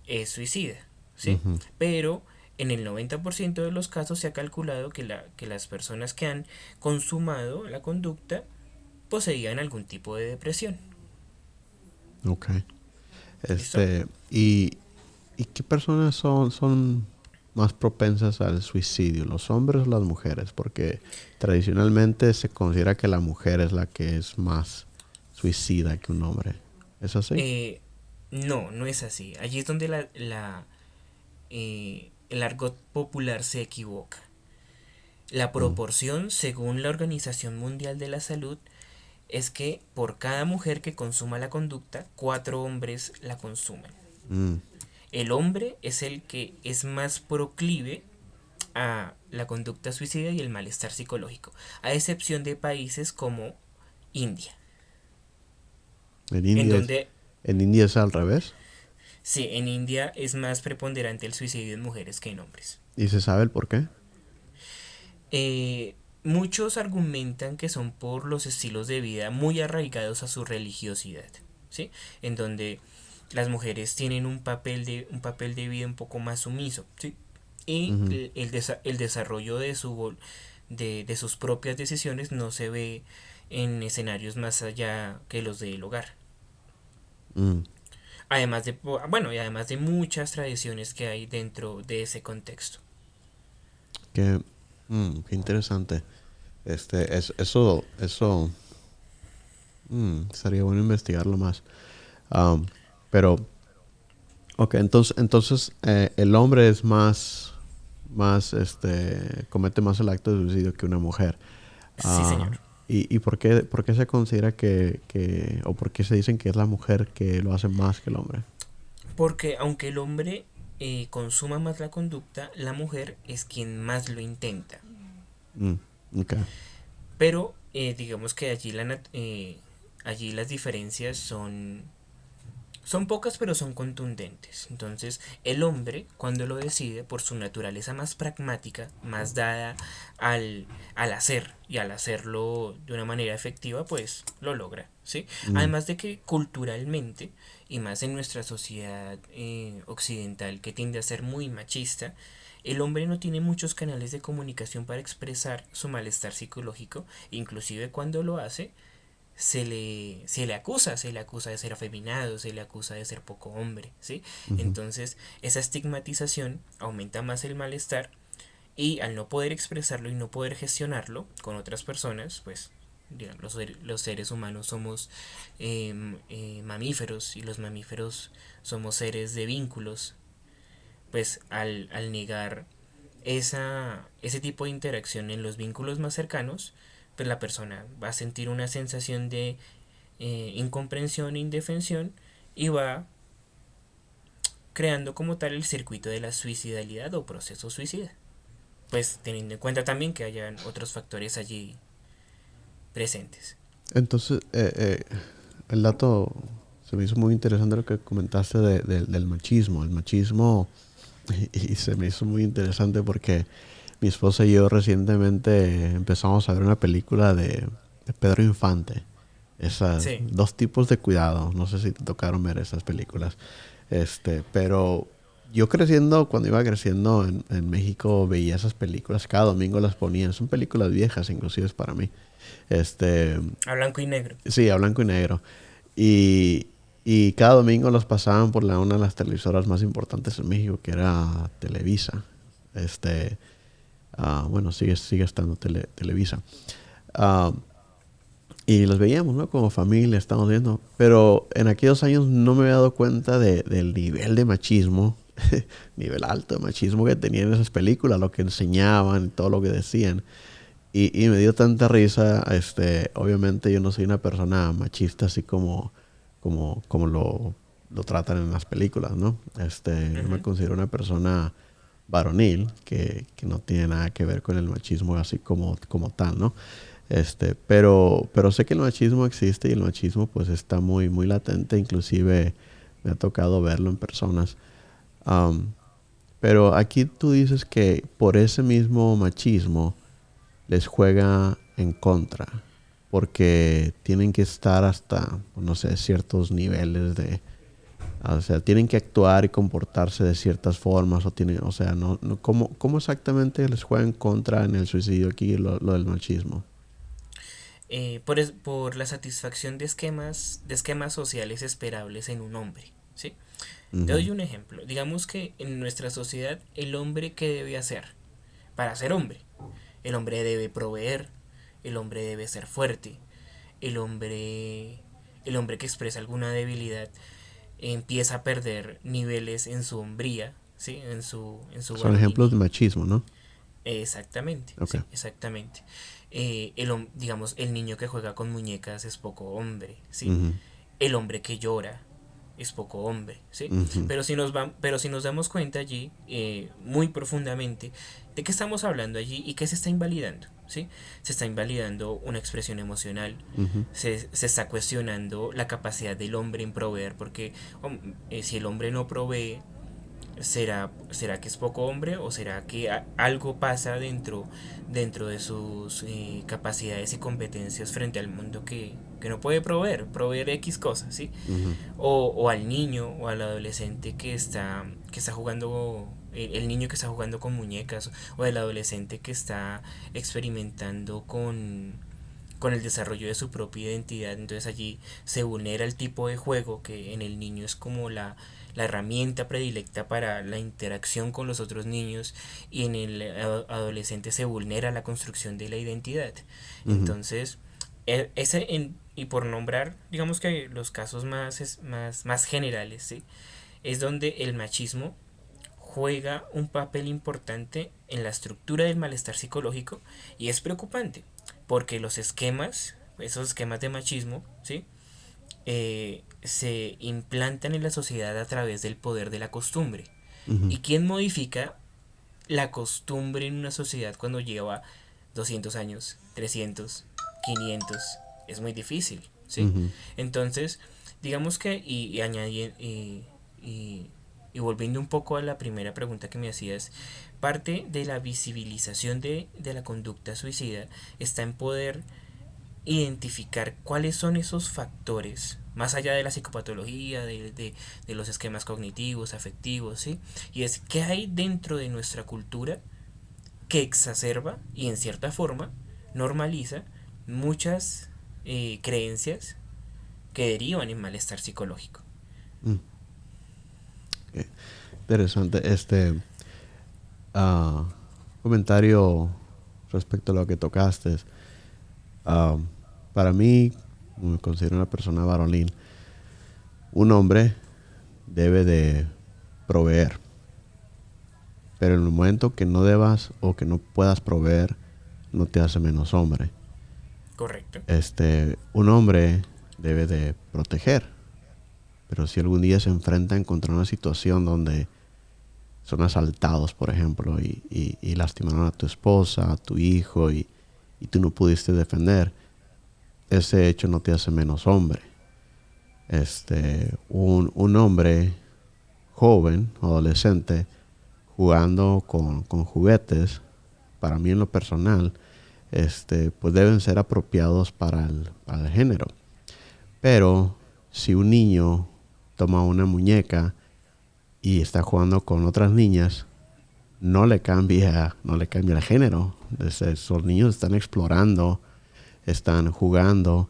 B: es suicida, ¿sí?
A: ujú.
B: Pero en el 90% de los casos se ha calculado que las personas que han consumado la conducta poseían algún tipo de depresión.
A: Ok.
B: ¿Listo?
A: ¿Y qué personas son más propensas al suicidio, los hombres o las mujeres? Porque tradicionalmente se considera que la mujer es la que es más suicida que un hombre. ¿Es así?
B: Eh, no, no es así. Allí es donde el argot popular se equivoca. La
A: Mm,
B: proporción, según la Organización Mundial de la Salud, es que por cada mujer que consuma la conducta, 4 hombres la consumen.
A: mm,
B: El hombre es el que es más proclive a la conducta suicida y el malestar psicológico, a excepción de países como India,
A: En
B: en
A: India
B: donde
A: en India es al revés.
B: sí, en India es más preponderante el suicidio en mujeres que en hombres.
A: ¿Y se sabe el por qué?
B: Muchos argumentan que son por los estilos de vida muy arraigados a su religiosidad, ¿sí? En donde las mujeres tienen un papel de vida un poco más sumiso, ¿sí? Y
A: Ujú,
B: el desarrollo de sus propias decisiones no se ve en escenarios más allá que los del hogar.
A: mm.
B: Además de, bueno, y además de muchas tradiciones que hay dentro de ese contexto.
A: Qué, qué interesante. Eso sería bueno investigarlo más. Am, pero, ok, entonces el hombre es comete más el acto de suicidio que una mujer.
B: Sí,
A: Ah,
B: señor.
A: ¿y por qué se considera o por qué se dicen que es la mujer que lo hace más que el hombre?
B: Porque aunque el hombre consuma más la conducta, la mujer es quien más lo intenta.
A: Mm, ok.
B: Pero digamos que allí las diferencias son pocas pero son contundentes. Entonces el hombre cuando lo decide por su naturaleza más pragmática, más dada al hacer y al hacerlo de una manera efectiva, pues lo logra. ¿Sí?
A: Mm,
B: Además de que culturalmente y más en nuestra sociedad occidental que tiende a ser muy machista, el hombre no tiene muchos canales de comunicación para expresar su malestar psicológico, inclusive cuando lo hace, se le acusa de ser afeminado, se le acusa de ser poco hombre, ¿sí?
A: ujú,
B: Entonces, esa estigmatización aumenta más el malestar y al no poder expresarlo y no poder gestionarlo con otras personas, pues digamos, los seres humanos somos mamíferos y los mamíferos somos seres de vínculos, pues al negar ese tipo de interacción en los vínculos más cercanos, pues la persona va a sentir una sensación de incomprensión e indefensión y va creando como tal el circuito de la suicidalidad o proceso suicida. pues teniendo en cuenta también que hayan otros factores allí presentes.
A: Entonces, el dato se me hizo muy interesante lo que comentaste del machismo. El machismo, y se me hizo muy interesante porque mi esposa y yo recientemente empezamos a ver una película de Pedro Infante. Esas
B: Sí,
A: dos tipos de cuidado. No sé si te tocaron ver esas películas. Pero yo creciendo, cuando iba creciendo en México, veía esas películas. Cada domingo las ponían. Son películas viejas, inclusive para mí. Este,
B: a blanco y negro.
A: sí, a blanco y negro. Y, y cada domingo las pasaban por una de las televisoras más importantes en México, que era Televisa. Este, bueno, sigue estando Televisa. Ah, y los veíamos, ¿no? Como familia, estamos viendo. Pero en aquellos años no me había dado cuenta del nivel de machismo, nivel alto de machismo que tenían esas películas, lo que enseñaban, todo lo que decían. Y me dio tanta risa, obviamente yo no soy una persona machista así como lo tratan en las películas, ¿no? Yo me
B: Ujú.
A: considero una persona varonil que no tiene nada que ver con el machismo así como tal, ¿no? Pero sé que el machismo existe y el machismo pues está muy, muy latente, inclusive me ha tocado verlo en personas. Am, pero aquí tú dices que por ese mismo machismo les juega en contra, porque tienen que estar hasta, no sé, ciertos niveles o sea, tienen que actuar y comportarse de ciertas formas, o sea, ¿cómo exactamente les juega en contra en el suicidio aquí lo del machismo?
B: Por la satisfacción de esquemas sociales esperables en un hombre, ¿sí? Te
A: Ujú,
B: doy un ejemplo. Digamos que en nuestra sociedad el hombre, ¿qué debe hacer? Para ser hombre, el hombre debe proveer, el hombre debe ser fuerte, el hombre, el hombre que expresa alguna debilidad empieza a perder niveles en su hombría, ¿sí? En su
A: son ejemplos de
B: varonil.
A: machismo, ¿no?
B: Exactamente,
A: Ok.
B: sí, exactamente. Digamos, el niño que juega con muñecas es poco hombre, ¿sí?
A: Ujú,
B: El hombre que llora es poco hombre, ¿sí?
A: ujú,
B: Pero si nos damos cuenta allí, muy profundamente, de qué estamos hablando allí y qué se está invalidando, ¿sí? Se está invalidando una expresión emocional,
A: ujú,
B: se está cuestionando la capacidad del hombre en proveer, porque si el hombre no provee, ¿será que es poco hombre o será que algo pasa dentro de sus capacidades y competencias frente al mundo que no puede proveer X cosas, ¿sí?
A: ujú,
B: O al niño o al adolescente que está jugando, el niño que está jugando con muñecas o el adolescente que está experimentando con el desarrollo de su propia identidad. Entonces allí se vulnera el tipo de juego que en el niño es como la herramienta predilecta para la interacción con los otros niños, y en el adolescente se vulnera la construcción de la identidad.
A: ujú,
B: Entonces, y por nombrar, digamos que los casos más generales, ¿sí? Es donde el machismo juega un papel importante en la estructura del malestar psicológico, y es preocupante porque esos esquemas de machismo, ¿sí? Se implantan en la sociedad a través del poder de la costumbre.
A: ujú,
B: ¿Y quién modifica la costumbre en una sociedad cuando lleva 200 años, 300, 500? Es muy difícil, ¿sí?
A: ujú,
B: Entonces, digamos que, y, y volviendo un poco a la primera pregunta que me hacías, parte de la visibilización de la conducta suicida está en poder identificar cuáles son esos factores, más allá de la psicopatología, de los esquemas cognitivos, afectivos, ¿sí? Y es qué hay dentro de nuestra cultura que exacerba y en cierta forma normaliza muchas creencias que derivan en malestar psicológico.
A: mm. Ok. Interesante. Ah, comentario respecto a lo que tocaste. Ah, para mí, me considero una persona varonil. Un hombre debe de proveer, pero en el momento que no debas o que no puedas proveer, no te hace menos hombre.
B: ¿Correcto?
A: Un hombre debe de proteger, pero si algún día se enfrentan contra una situación donde son asaltados, por ejemplo, y lastimaron a tu esposa, a tu hijo, y tú no pudiste defender, ese hecho no te hace menos hombre. Un hombre joven, adolescente, jugando con juguetes, para mí en lo personal, pues deben ser apropiados para el género. Pero si un niño toma una muñeca y está jugando con otras niñas, no le cambia el género. Esos niños están explorando, están jugando.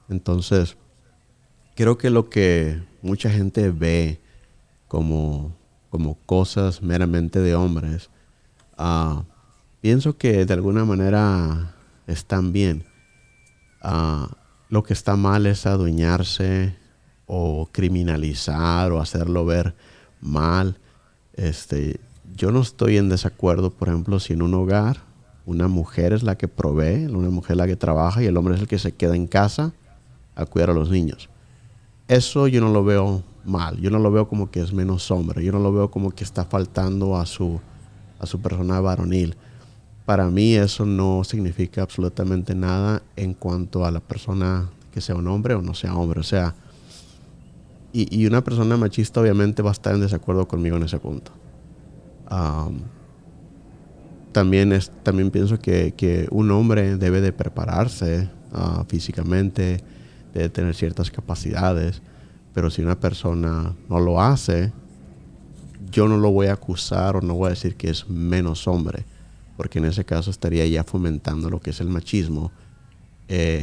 A: Entonces, creo que lo que mucha gente ve como, como cosas meramente de hombres, ah, pienso que de alguna manera están bien. Ah, lo que está mal es adueñarse o criminalizar o hacerlo ver mal. Este, yo no estoy en desacuerdo, por ejemplo, si en un hogar una mujer es la que provee, una mujer es la que trabaja y el hombre es el que se queda en casa a cuidar a los niños. Eso yo no lo veo mal, yo no lo veo como que es menos hombre, yo no lo veo como que está faltando a su persona varonil. Para mí eso no significa absolutamente nada en cuanto a la persona que sea un hombre o no sea hombre. O sea, y una persona machista obviamente va a estar en desacuerdo conmigo en ese punto. Um, también pienso que un hombre debe de prepararse físicamente, debe tener ciertas capacidades, pero si una persona no lo hace, yo no lo voy a acusar o no voy a decir que es menos hombre, porque en ese caso estaría ya fomentando lo que es el machismo,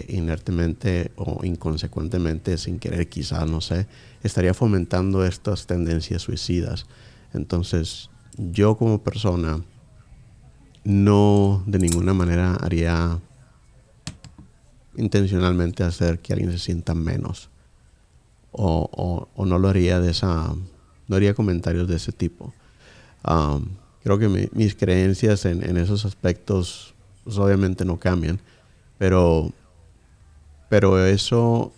A: inertemente o inconsecuentemente, sin querer quizás, no sé, estaría fomentando estas tendencias suicidas. Entonces, yo como persona no de ninguna manera haría intencionalmente hacer que alguien se sienta menos o no lo haría no haría comentarios de ese tipo. Um, Creo que mis creencias en esos aspectos pues, obviamente no cambian, pero, pero eso,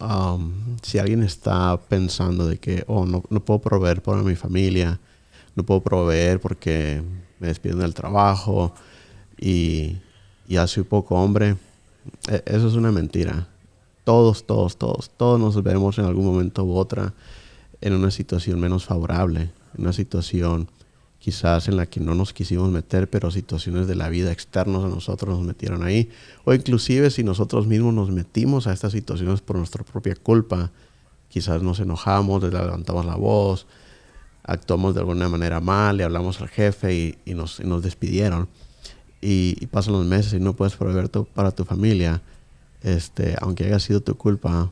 A: si alguien está pensando de que, no puedo proveer para mi familia, no puedo proveer porque me despiden del trabajo y ya soy poco hombre, eso es una mentira. Todos nos vemos en algún momento u otra en una situación menos favorable, en una situación quizás en la que no nos quisimos meter, pero situaciones de la vida externos a nosotros nos metieron ahí. O inclusive si nosotros mismos nos metimos a estas situaciones por nuestra propia culpa, quizás nos enojamos, levantamos la voz, actuamos de alguna manera mal, le hablamos al jefe y nos despidieron. Y pasan los meses y no puedes proveer para tu familia. Aunque haya sido tu culpa,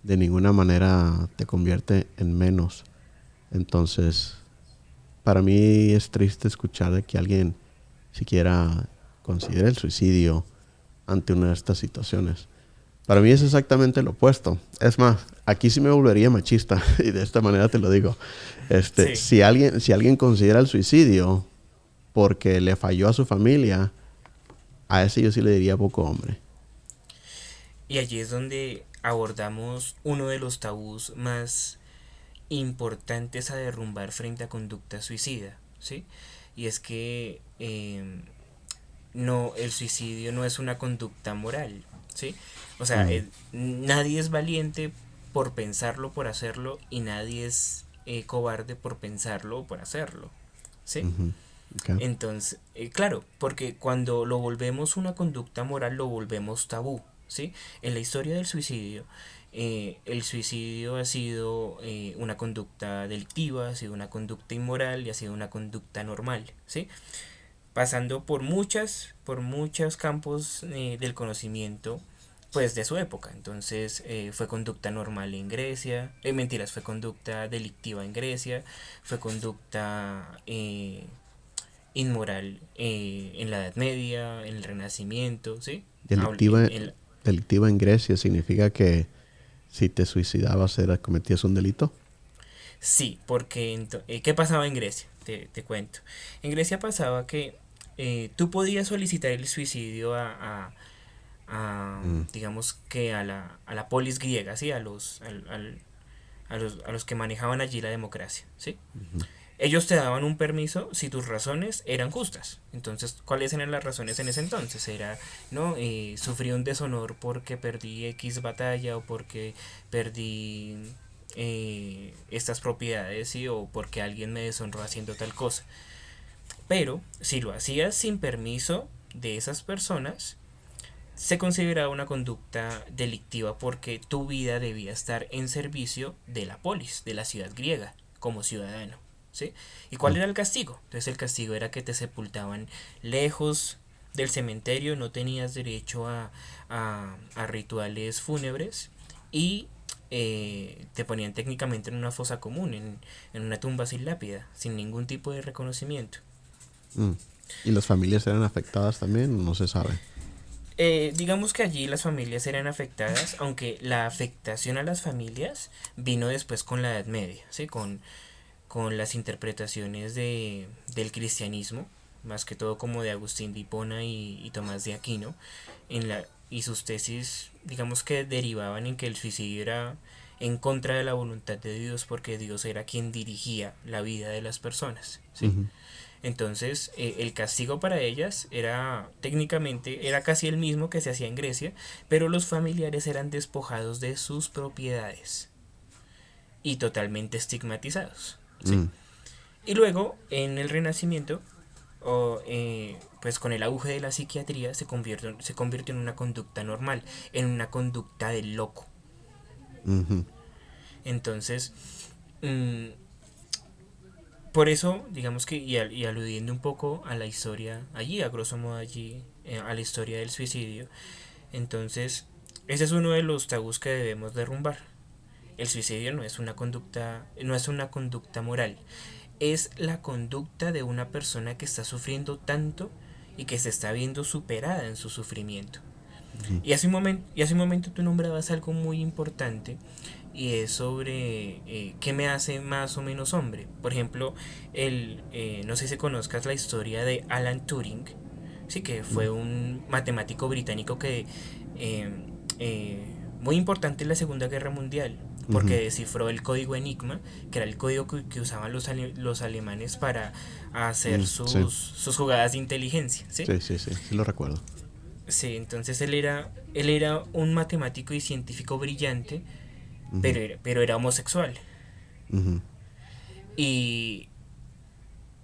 A: de ninguna manera te convierte en menos. Entonces, para mí es triste escuchar de que alguien siquiera considere el suicidio ante una de estas situaciones. Para mí es exactamente lo opuesto. Es más, aquí sí me volvería machista y de esta manera te lo digo.
B: Sí.
A: Si alguien considera el suicidio porque le falló a su familia, a ese yo sí le diría poco hombre.
B: Y allí es donde abordamos uno de los tabús más importantes a derrumbar frente a conducta suicida, ¿sí? Y es que no, el suicidio no es una conducta moral, ¿sí? O sea,
A: Mm,
B: nadie es valiente por pensarlo, por hacerlo, y nadie es cobarde por pensarlo o por hacerlo, ¿sí?
A: ujú, okay.
B: Entonces, claro, porque cuando lo volvemos una conducta moral, lo volvemos tabú, ¿sí? En la historia del suicidio, el suicidio ha sido una conducta delictiva, ha sido una conducta inmoral y ha sido una conducta normal, ¿sí? Pasando por muchos campos del conocimiento, pues de su época. Entonces fue conducta normal en Grecia, mentiras, fue conducta delictiva en Grecia, fue conducta inmoral en la Edad Media, en el Renacimiento, ¿sí?
A: Delictiva, delictiva en Grecia significa que si te suicidabas cometías un delito.
B: Sí, porque ¿qué pasaba en Grecia? Te cuento. En Grecia pasaba que tú podías solicitar el suicidio
A: Mm,
B: digamos que a la polis griega, ¿sí? a los que manejaban allí la democracia, ¿sí? Ellos te daban un permiso si tus razones eran justas. Entonces, ¿cuáles eran las razones en ese entonces? Era, no, sufrí un deshonor porque perdí X batalla o porque perdí estas propiedades, ¿sí? O porque alguien me deshonró haciendo tal cosa. Pero si lo hacías sin permiso de esas personas, se consideraba una conducta delictiva porque tu vida debía estar en servicio de la polis, de la ciudad griega, como ciudadano. ¿Sí? ¿Y cuál
A: Mm.
B: era el castigo? Entonces el castigo era que te sepultaban lejos del cementerio, no tenías derecho a rituales fúnebres y te ponían técnicamente en una fosa común, en una tumba sin lápida, sin ningún tipo de reconocimiento.
A: Mm. ¿Y las familias eran afectadas también? No se sabe.
B: Digamos que allí las familias eran afectadas, aunque la afectación a las familias vino después con la Edad Media, ¿sí? Con las interpretaciones del cristianismo, más que todo como de Agustín de Hipona y Tomás de Aquino, y sus tesis, digamos que derivaban en que el suicidio era en contra de la voluntad de Dios porque Dios era quien dirigía la vida de las personas, ¿sí?
A: Ujú.
B: Entonces, el castigo para ellas era técnicamente, era casi el mismo que se hacía en Grecia, pero los familiares eran despojados de sus propiedades y totalmente estigmatizados, ¿sí?
A: Mm.
B: Y luego, en el Renacimiento, pues con el auge de la psiquiatría, se convirtió en una conducta normal, en una conducta del loco.
A: Ujú.
B: Entonces, mm, por eso, digamos que, y aludiendo un poco a la historia allí, a grosso modo allí, a la historia del suicidio, entonces, ese es uno de los tabús que debemos derrumbar. El suicidio no es una conducta moral, es la conducta de una persona que está sufriendo tanto y que se está viendo superada en su sufrimiento.
A: Ujú.
B: Y hace un momento tú nombrabas algo muy importante y es sobre qué me hace más o menos hombre. Por ejemplo, no sé si conozcas la historia de Alan Turing, sí, que
A: Mm.
B: fue un matemático británico que eh, eh, muy importante en la Segunda Guerra Mundial, porque
A: Ujú.
B: descifró el código Enigma, que era el código que usaban los alemanes para hacer
A: Mm. Sí,
B: sus jugadas de inteligencia, ¿sí?
A: sí, sí, sí, sí lo recuerdo.
B: Sí, entonces él era un matemático y científico brillante,
A: Ujú.
B: pero era homosexual.
A: Ujú.
B: Y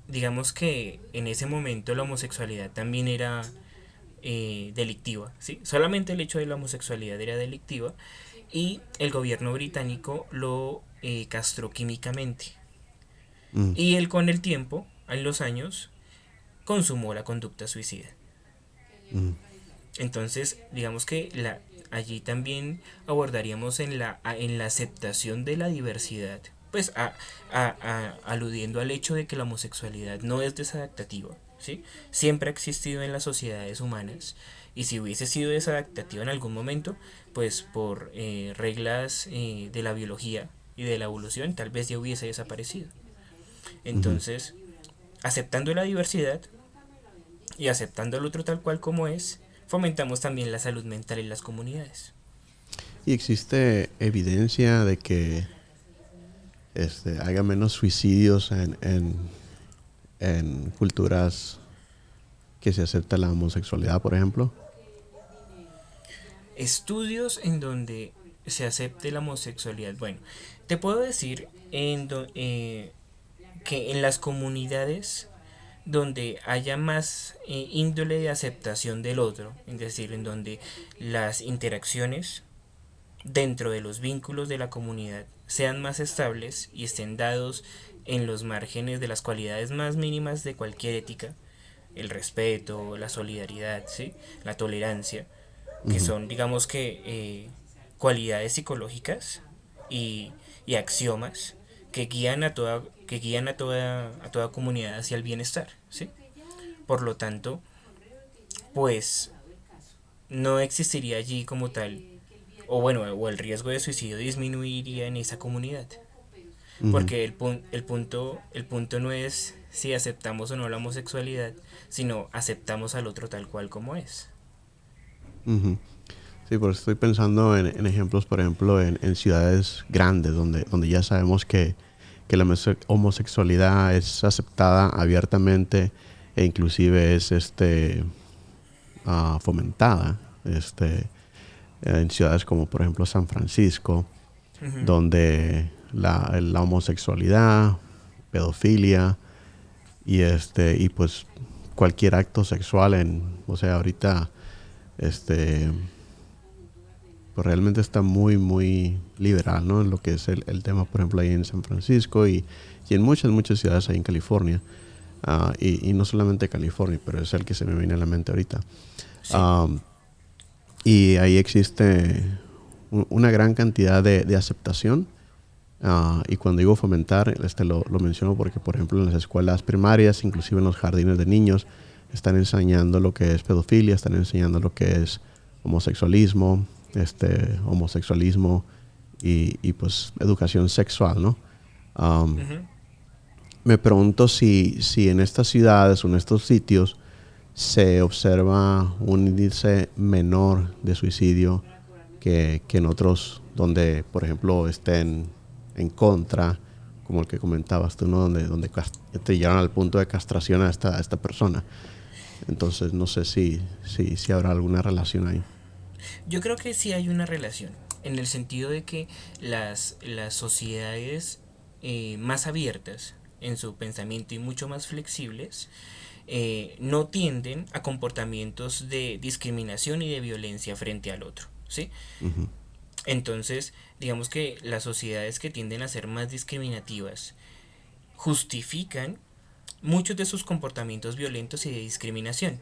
B: digamos que en ese momento la homosexualidad también era delictiva, ¿sí? Solamente el hecho de la homosexualidad era delictiva y el gobierno británico lo castró químicamente.
A: Mm.
B: Y él con el tiempo, en los años, consumó la conducta suicida.
A: Mm.
B: Entonces, digamos que allí también abordaríamos en la aceptación de la diversidad, pues aludiendo al hecho de que la homosexualidad no es desadaptativa, ¿sí? Siempre ha existido en las sociedades humanas y si hubiese sido desadaptativa en algún momento, pues por reglas de la biología y de la evolución, tal vez ya hubiese desaparecido.
A: Ujú.
B: Entonces, aceptando la diversidad, y aceptando al otro tal cual como es, fomentamos también la salud mental en las comunidades.
A: ¿Y existe evidencia de que haya menos suicidios en culturas que se acepta la homosexualidad, por ejemplo?
B: Estudios en donde se acepte la homosexualidad. Bueno, te puedo decir que en las comunidades donde haya más índole de aceptación del otro, es decir, en donde las interacciones dentro de los vínculos de la comunidad sean más estables y estén dados en los márgenes de las cualidades más mínimas de cualquier ética, el respeto, la solidaridad, ¿sí? La tolerancia, que
A: Ujú.
B: son, digamos que, cualidades psicológicas y, y axiomas a toda comunidad hacia el bienestar, ¿sí? Por lo tanto, pues no existiría allí como tal, o bueno, o el riesgo de suicidio disminuiría en esa comunidad.
A: Ujú.
B: Porque el punto no es si aceptamos o no la homosexualidad, sino aceptamos al otro tal cual como es.
A: Ujú. Sí, porque estoy pensando en ejemplos, por ejemplo, en ciudades grandes donde ya sabemos que la homosexualidad es aceptada abiertamente e inclusive es fomentada. En ciudades como por ejemplo San Francisco,
B: Ujú.
A: donde la homosexualidad, pedofilia y pues cualquier acto sexual o sea, ahorita este pues realmente está muy muy liberal, ¿no? En lo que es el tema, por ejemplo, ahí en San Francisco y en muchas ciudades ahí en California. Y no solamente California, pero es el que se me viene a la mente ahorita.
B: Sí.
A: Um, y ahí existe una gran cantidad de aceptación. Y cuando digo fomentar, lo menciono porque, por ejemplo, en las escuelas primarias, inclusive en los jardines de niños, están enseñando lo que es pedofilia, están enseñando lo que es homosexualismo, homosexualismo y pues educación sexual, ¿no? Um,
B: Ujú.
A: Me pregunto si en estas ciudades o en estos sitios se observa un índice menor de suicidio que en otros donde, por ejemplo, estén en contra, como el que comentabas tú, ¿no? Donde te llevan al punto de castración a esta persona. Entonces, no sé si habrá alguna relación ahí.
B: Yo creo que sí hay una relación, en el sentido de que las sociedades más abiertas en su pensamiento y mucho más flexibles no tienden a comportamientos de discriminación y de violencia frente al otro, ¿sí?
A: Ujú,
B: Entonces, digamos que las sociedades que tienden a ser más discriminativas justifican muchos de sus comportamientos violentos y de discriminación,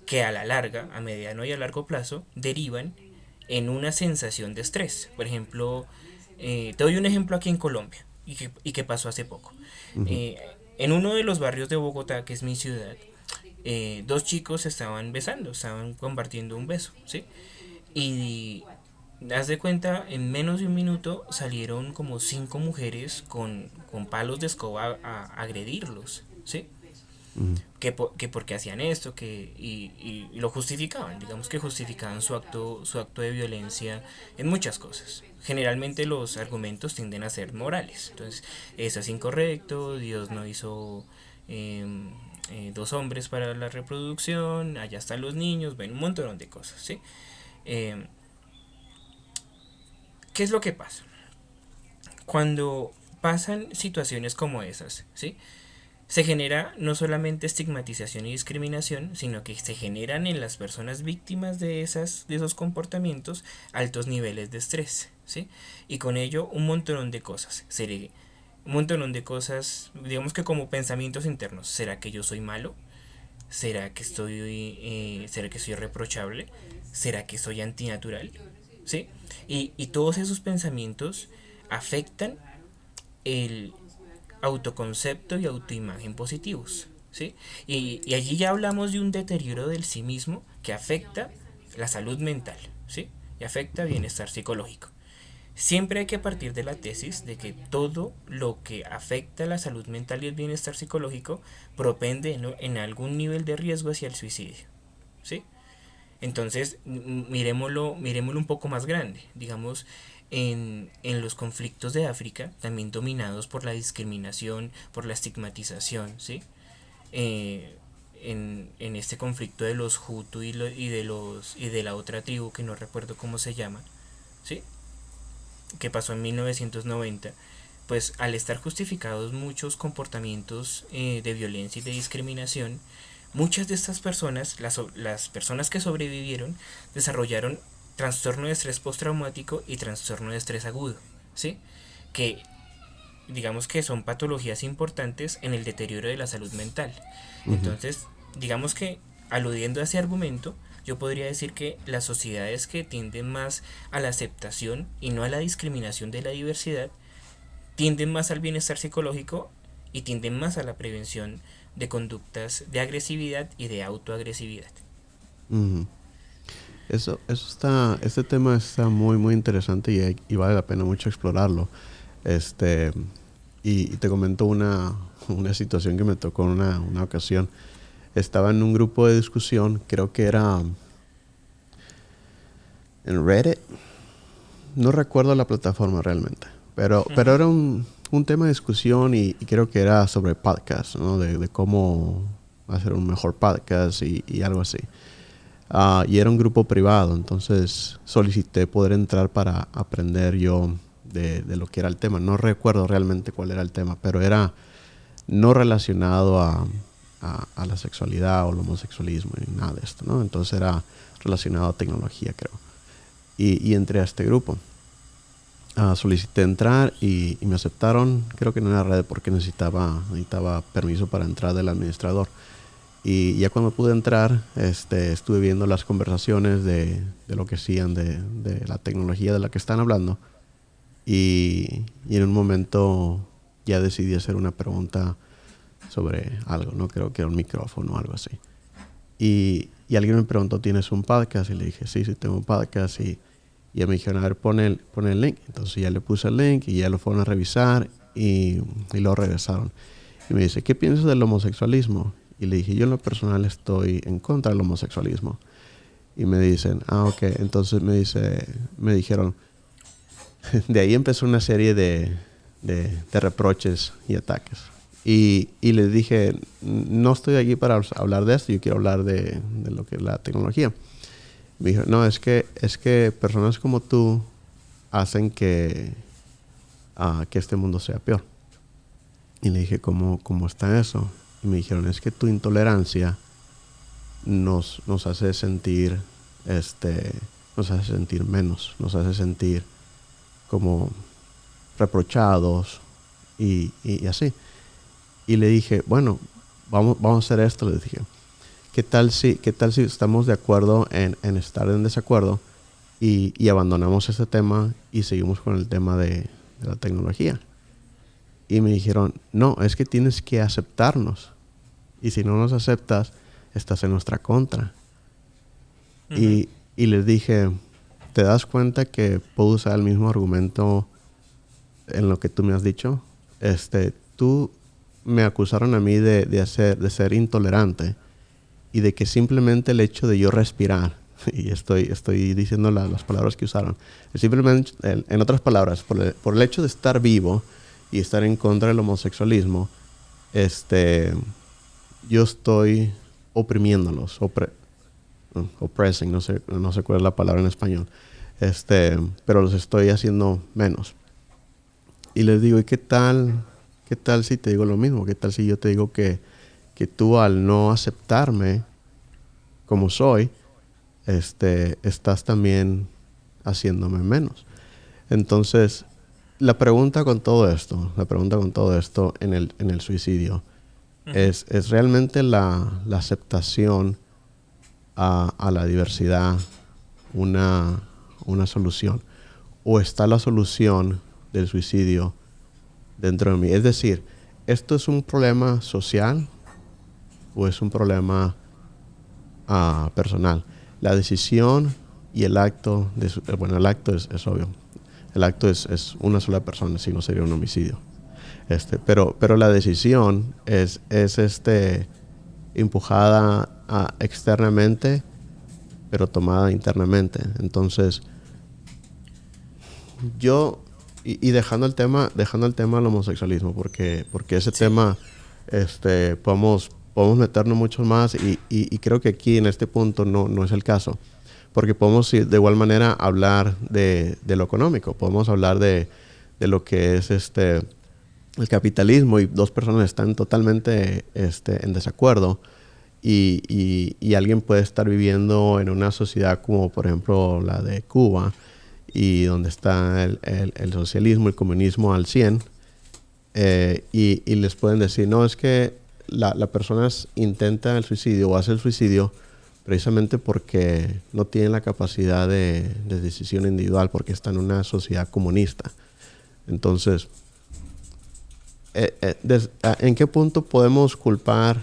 B: que a la larga, a mediano y a largo plazo, derivan en una sensación de estrés. Por ejemplo, te doy un ejemplo aquí en Colombia y que pasó hace poco.
A: ujú,
B: Eh, en uno de los barrios de Bogotá, que es mi ciudad, dos chicos estaban besando, estaban compartiendo un beso, ¿sí? Y haz de cuenta, en menos de un minuto salieron como cinco mujeres con palos de escoba a agredirlos, ¿sí?
A: ujú,
B: Que porque hacían esto, y lo justificaban, digamos que justificaban su acto de violencia en muchas cosas. Generalmente los argumentos tienden a ser morales, entonces eso es incorrecto, Dios no hizo eh, dos hombres para la reproducción, allá están los niños, ven un montón de cosas, ¿sí? Eh, ¿Qué es lo que pasa? Cuando pasan situaciones como esas, ¿sí? Se genera no solamente estigmatización y discriminación, sino que se generan en las personas víctimas de esos comportamientos altos niveles de estrés, ¿sí? Y con ello un montón de cosas. Un montón de cosas, digamos que como pensamientos internos. ¿Será que yo soy malo? ¿Será que soy reprochable? ¿Será que soy antinatural? ¿Sí? Y todos esos pensamientos afectan el autoconcepto y autoimagen positivos, ¿sí? Y allí ya hablamos de un deterioro del sí mismo que afecta la salud mental, ¿sí? Y afecta bienestar psicológico. Siempre hay que partir de la tesis de que todo lo que afecta la salud mental y el bienestar psicológico propende en algún nivel de riesgo hacia el suicidio, ¿sí? Entonces, miremoslo un poco más grande. Digamos, en los conflictos de África, también dominados por la discriminación, por la estigmatización, ¿sí? En este conflicto de los Hutu y de la otra tribu que no recuerdo cómo se llama, ¿sí? Que pasó en 1990, pues al estar justificados muchos comportamientos de violencia y de discriminación, muchas de estas personas, las personas que sobrevivieron, desarrollaron trastorno de estrés postraumático y trastorno de estrés agudo, ¿sí? Que digamos que son patologías importantes en el deterioro de la salud mental.
A: ujú.
B: Entonces, digamos que aludiendo a ese argumento, yo podría decir que las sociedades que tienden más a la aceptación y no a la discriminación de la diversidad, tienden más al bienestar psicológico y tienden más a la prevención de conductas de agresividad y de autoagresividad.
A: Ujú. Este tema está muy, muy interesante y vale la pena mucho explorarlo. Este, y te comento una situación que me tocó en una ocasión. Estaba en un grupo de discusión, creo que era En Reddit, no recuerdo la plataforma realmente, pero
B: Ujú.
A: era un tema de discusión y creo que era sobre podcast, ¿no? De cómo hacer un mejor podcast y algo así. Y era un grupo privado, entonces solicité poder entrar para aprender yo de lo que era el tema. No recuerdo realmente cuál era el tema, pero era no relacionado a la sexualidad o el homosexualismo ni nada de esto, ¿no? Entonces era relacionado a tecnología, creo. Y entré a este grupo. Solicité entrar y me aceptaron, creo que en una red porque necesitaba permiso para entrar del administrador. Y ya cuando pude entrar, estuve viendo las conversaciones de lo que hacían, de la tecnología de la que están hablando. Y en un momento ya decidí hacer una pregunta sobre algo, ¿no? Creo que era un micrófono o algo así. Y alguien me preguntó, ¿tienes un podcast? Y le dije, sí, sí, tengo un podcast. Y ya me dijeron, a ver, pon el link. Entonces ya le puse el link y ya lo fueron a revisar y lo regresaron. Y me dice, ¿qué piensas del homosexualismo? Y le dije, yo en lo personal estoy en contra del homosexualismo. Y me dicen, ok. Entonces me dijeron, de ahí empezó una serie de reproches y ataques. Y les dije, no estoy aquí para hablar de esto, yo quiero hablar de lo que es la tecnología. Me dijo, no, es que personas como tú hacen que este mundo sea peor. Y le dije, ¿cómo está eso? Y me dijeron, es que tu intolerancia nos hace sentir, nos hace sentir menos, nos hace sentir como reprochados y así. Y le dije, bueno, vamos a hacer esto, le dije. ¿Qué tal si estamos de acuerdo en estar en desacuerdo y abandonamos ese tema y seguimos con el tema de la tecnología? Y me dijeron, no, es que tienes que aceptarnos. Y si no nos aceptas, estás en nuestra contra.
B: Ujú.
A: Y les dije, ¿te das cuenta que puedo usar el mismo argumento en lo que tú me has dicho? Tú me acusaron a mí de ser intolerante y de que simplemente el hecho de yo respirar, y estoy diciendo las palabras que usaron, simplemente, en otras palabras, por el hecho de estar vivo y estar en contra del homosexualismo, este, yo estoy oprimiéndolos, oppressing, no sé cuál es la palabra en español, pero los estoy haciendo menos. Y les digo, ¿y qué tal si te digo lo mismo? ¿Qué tal si yo te digo que tú al no aceptarme como soy, estás también haciéndome menos? Entonces, la pregunta con todo esto en el suicidio
B: Ujú.
A: es realmente la aceptación a la diversidad una, una solución, o está la solución del suicidio dentro de mí. Es decir, ¿esto es un problema social o es un problema personal? La decisión y el acto, bueno, el acto es obvio. El acto es una sola persona, si no sería un homicidio. Pero la decisión es empujada externamente, pero tomada internamente. Entonces, yo, y dejando el tema del homosexualismo, porque ese
B: Sí.
A: tema, podemos meternos mucho más y creo que aquí en este punto no es el caso. Porque podemos de igual manera hablar de lo económico, podemos hablar de lo que es el capitalismo y dos personas están totalmente en desacuerdo y alguien puede estar viviendo en una sociedad como por ejemplo la de Cuba y donde está el socialismo, el comunismo al 100, y les pueden decir, no, es que la persona intenta el suicidio o hace el suicidio precisamente porque no tienen la capacidad de decisión individual, porque está en una sociedad comunista. Entonces, ¿en qué punto podemos culpar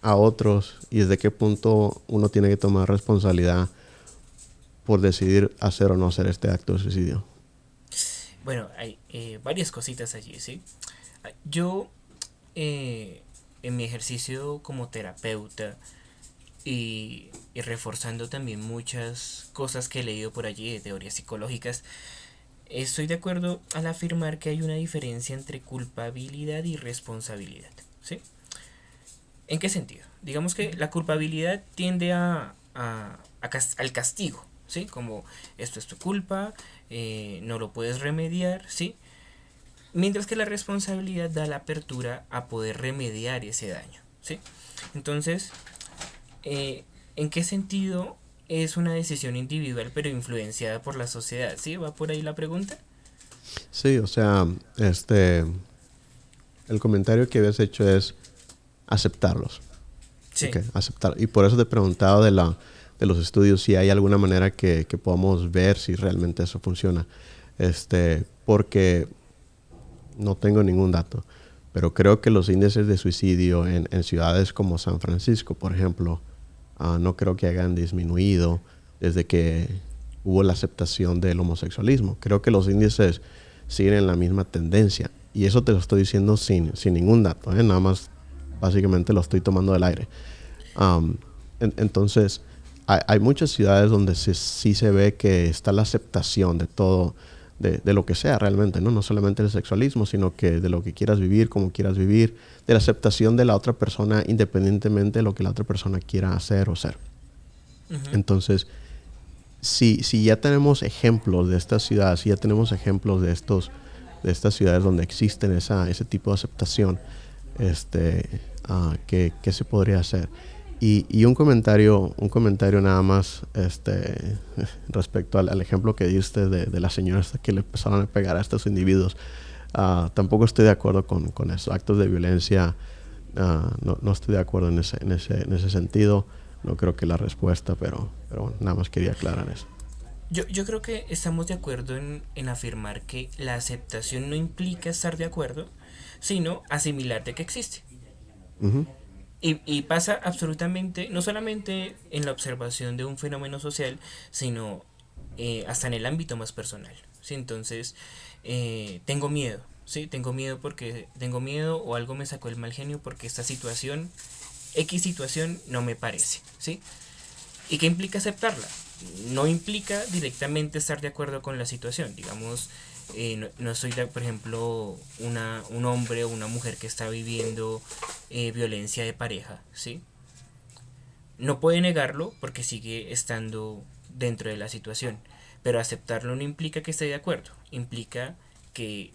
A: a otros y desde qué punto uno tiene que tomar responsabilidad por decidir hacer o no hacer este acto de suicidio?
B: Bueno, hay varias cositas allí, ¿sí? Yo, en mi ejercicio como terapeuta, y reforzando también muchas cosas que he leído por allí de teorías psicológicas, estoy de acuerdo al afirmar que hay una diferencia entre culpabilidad y responsabilidad, ¿sí? ¿En qué sentido? Digamos que la culpabilidad tiende al castigo, ¿sí? Como esto es tu culpa, no lo puedes remediar, ¿sí? Mientras que la responsabilidad da la apertura a poder remediar ese daño, ¿sí? Entonces, eh, ¿en qué sentido es una decisión individual pero influenciada por la sociedad? ¿Sí? ¿Va por ahí la pregunta?
A: Sí, o sea, el comentario que habías hecho es aceptarlos.
B: Sí.
A: Ok, aceptar. Y por eso te preguntaba de los estudios si hay alguna manera que podamos ver si realmente eso funciona. Porque no tengo ningún dato, pero creo que los índices de suicidio en ciudades como San Francisco, por ejemplo, no creo que hayan disminuido desde que hubo la aceptación del homosexualismo. Creo que los índices siguen en la misma tendencia. Y eso te lo estoy diciendo sin ningún dato, ¿eh? Nada más básicamente lo estoy tomando del aire. Um, entonces, hay muchas ciudades donde sí se ve que está la aceptación de todo, de lo que sea realmente, ¿no? No solamente el sexualismo, sino que de lo que quieras vivir, cómo quieras vivir, de la aceptación de la otra persona independientemente de lo que la otra persona quiera hacer o ser.
B: Ujú.
A: Entonces, si ya tenemos ejemplos de estas ciudades, si ya tenemos ejemplos de estas ciudades donde existen ese tipo de aceptación, ¿qué se podría hacer? Y un comentario nada más respecto al ejemplo que diste de las señoras que le empezaron a pegar a estos individuos. Tampoco estoy de acuerdo con eso. Actos de violencia, no estoy de acuerdo en ese sentido. No creo que la respuesta, pero bueno, nada más quería aclarar eso.
B: Yo creo que estamos de acuerdo en afirmar que la aceptación no implica estar de acuerdo, sino asimilar de que existe.
A: Ujú,
B: Y pasa absolutamente, no solamente en la observación de un fenómeno social, sino hasta en el ámbito más personal. ¿Sí? Entonces, tengo miedo. ¿Sí? Tengo miedo porque tengo miedo o algo me sacó el mal genio porque esta situación, X situación, no me parece. ¿Sí? ¿Y qué implica aceptarla? No implica directamente estar de acuerdo con la situación. Digamos, no soy, por ejemplo, un hombre o una mujer que está viviendo violencia de pareja, ¿sí? No puede negarlo porque sigue estando dentro de la situación, pero aceptarlo no implica que esté de acuerdo, implica que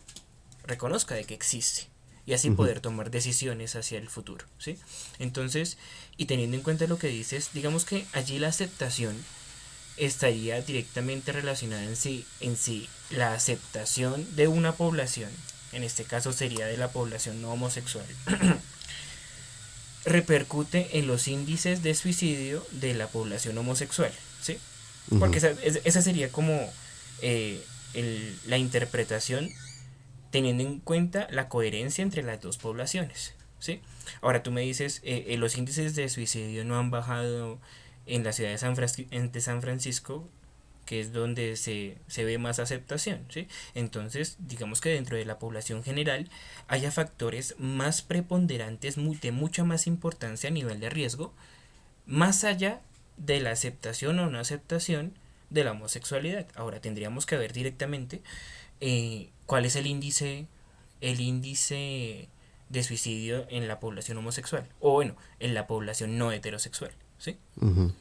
B: reconozca de que existe y así
A: ujú,
B: poder tomar decisiones hacia el futuro, ¿sí? Entonces, y teniendo en cuenta lo que dices, digamos que allí la aceptación estaría directamente relacionada en sí la aceptación de una población, en este caso sería de la población no homosexual, repercute en los índices de suicidio de la población homosexual, ¿sí? Porque
A: ujú.
B: esa sería como la interpretación teniendo en cuenta la coherencia entre las dos poblaciones, ¿sí? Ahora tú me dices, los índices de suicidio no han bajado en la ciudad de San Francisco, que es donde se ve más aceptación, ¿sí? Entonces, digamos que dentro de la población general haya factores más preponderantes, de mucha más importancia a nivel de riesgo, más allá de la aceptación o no aceptación de la homosexualidad. Ahora tendríamos que ver directamente cuál es el índice de suicidio en la población homosexual, o bueno, en la población no heterosexual, ¿sí?
A: Ujú,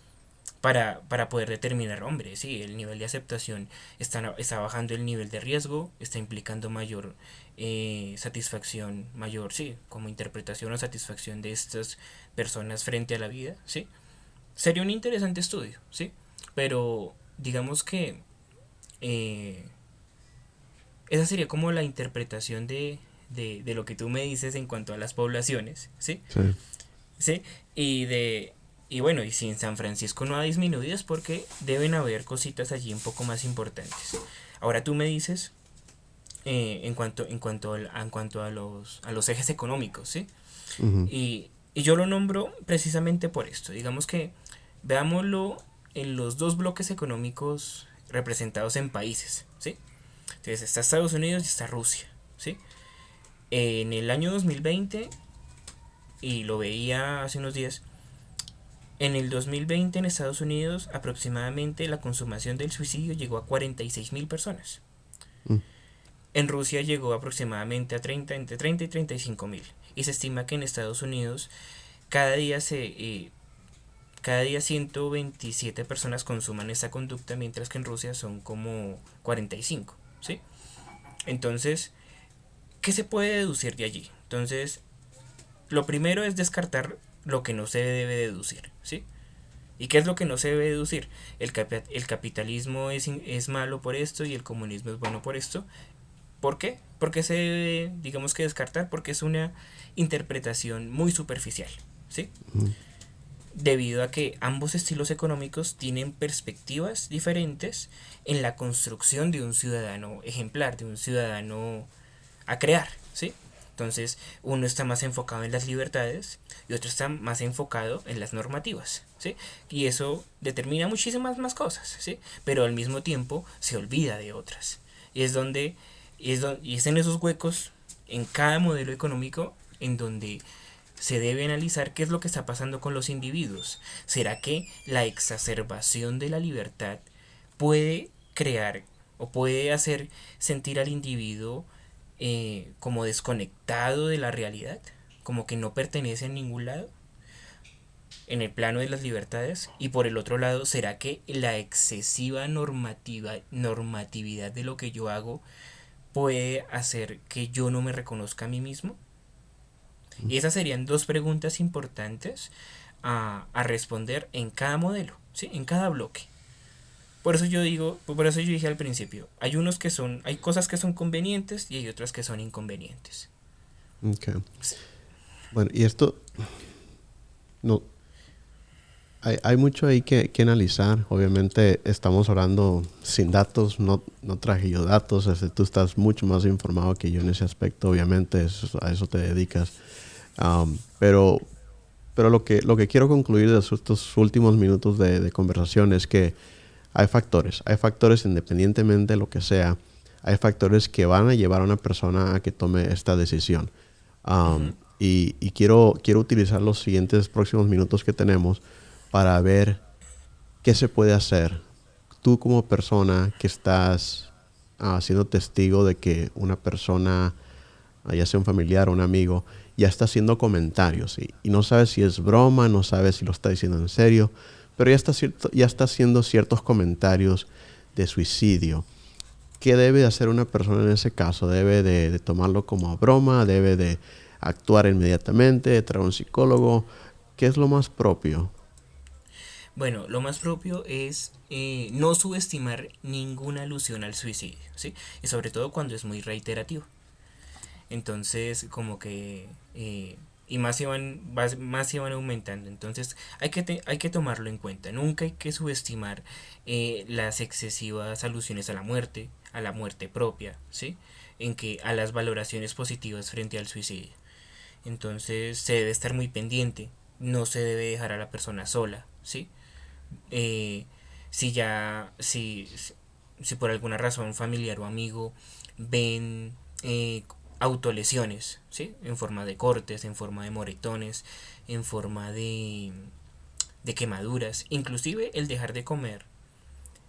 B: Para poder determinar, hombre, sí, el nivel de aceptación está bajando el nivel de riesgo, está implicando mayor satisfacción, mayor, sí, como interpretación o satisfacción de estas personas frente a la vida, ¿sí? Sería un interesante estudio, ¿sí? Pero digamos que eh, esa sería como la interpretación de lo que tú me dices en cuanto a las poblaciones, ¿sí?
A: sí.
B: ¿Sí? Y de y bueno, y si en San Francisco no ha disminuido es porque deben haber cositas allí un poco más importantes. Ahora tú me dices en cuanto a los ejes económicos, ¿sí?
A: Ujú,
B: Y yo lo nombro precisamente por esto. Digamos que veámoslo en los dos bloques económicos representados en países, ¿sí? Entonces está Estados Unidos y está Rusia, ¿sí? En el año 2020, y lo veía hace unos días, En el 2020 en Estados Unidos aproximadamente la consumación del suicidio llegó a 46.000 personas.
A: Mm.
B: En Rusia llegó aproximadamente a 30, entre 30 y 35.000. Y se estima que en Estados Unidos cada día cada día 127 personas consuman esta conducta, mientras que en Rusia son como 45, ¿sí? Entonces, ¿qué se puede deducir de allí? Entonces, lo primero es descartar lo que no se debe deducir, ¿sí? ¿Y qué es lo que no se debe deducir? El capitalismo es malo por esto y el comunismo es bueno por esto. ¿Por qué? Porque se debe, digamos que descartar, porque es una interpretación muy superficial, ¿sí?
A: Mm.
B: Debido a que ambos estilos económicos tienen perspectivas diferentes en la construcción de un ciudadano ejemplar, de un ciudadano a crear, ¿sí? Entonces, uno está más enfocado en las libertades y otro está más enfocado en las normativas, ¿sí? Y eso determina muchísimas más cosas, ¿sí? Pero al mismo tiempo se olvida de otras. Y es donde y es en esos huecos en cada modelo económico en donde se debe analizar qué es lo que está pasando con los individuos. ¿Será que la exacerbación de la libertad puede crear o puede hacer sentir al individuo como desconectado de la realidad? Como que no pertenece a ningún lado en el plano de las libertades. Y por el otro lado, ¿será que la excesiva normatividad de lo que yo hago puede hacer que yo no me reconozca a mí mismo? Y esas serían dos preguntas importantes a responder en cada modelo, ¿sí? En cada bloque. Por eso yo dije al principio, hay cosas que son convenientes y hay otras que son inconvenientes.
A: Okay. Bueno, y esto, no, hay mucho ahí que analizar. Obviamente estamos hablando sin datos, no traje yo datos. Tú estás mucho más informado que yo en ese aspecto, obviamente, a eso te dedicas. Pero lo que quiero concluir de estos últimos minutos de conversación es que hay factores independientemente de lo que sea, hay factores que van a llevar a una persona a que tome esta decisión.
B: Ujú.
A: Y quiero utilizar los siguientes próximos minutos que tenemos para ver qué se puede hacer. Tú como persona que estás siendo testigo de que una persona, ya sea un familiar o un amigo, ya está haciendo comentarios y no sabes si es broma, no sabes si lo está diciendo en serio, pero ya está haciendo ciertos comentarios de suicidio. ¿Qué debe hacer una persona en ese caso? ¿Debe de tomarlo como broma? ¿Debe de actuar inmediatamente? ¿De traer a un psicólogo? ¿Qué es lo más propio?
B: Bueno, lo más propio es no subestimar ninguna alusión al suicidio, ¿sí? Y sobre todo cuando es muy reiterativo. Entonces, como que y más se van aumentando. Entonces, hay que tomarlo en cuenta. Nunca hay que subestimar las excesivas alusiones a la muerte propia, ¿sí? En que a las valoraciones positivas frente al suicidio. Entonces, se debe estar muy pendiente. No se debe dejar a la persona sola, ¿sí? Eh, si ya, si por alguna razón un familiar o amigo ven autolesiones, ¿sí? En forma de cortes, en forma de moretones, en forma de quemaduras, inclusive el dejar de comer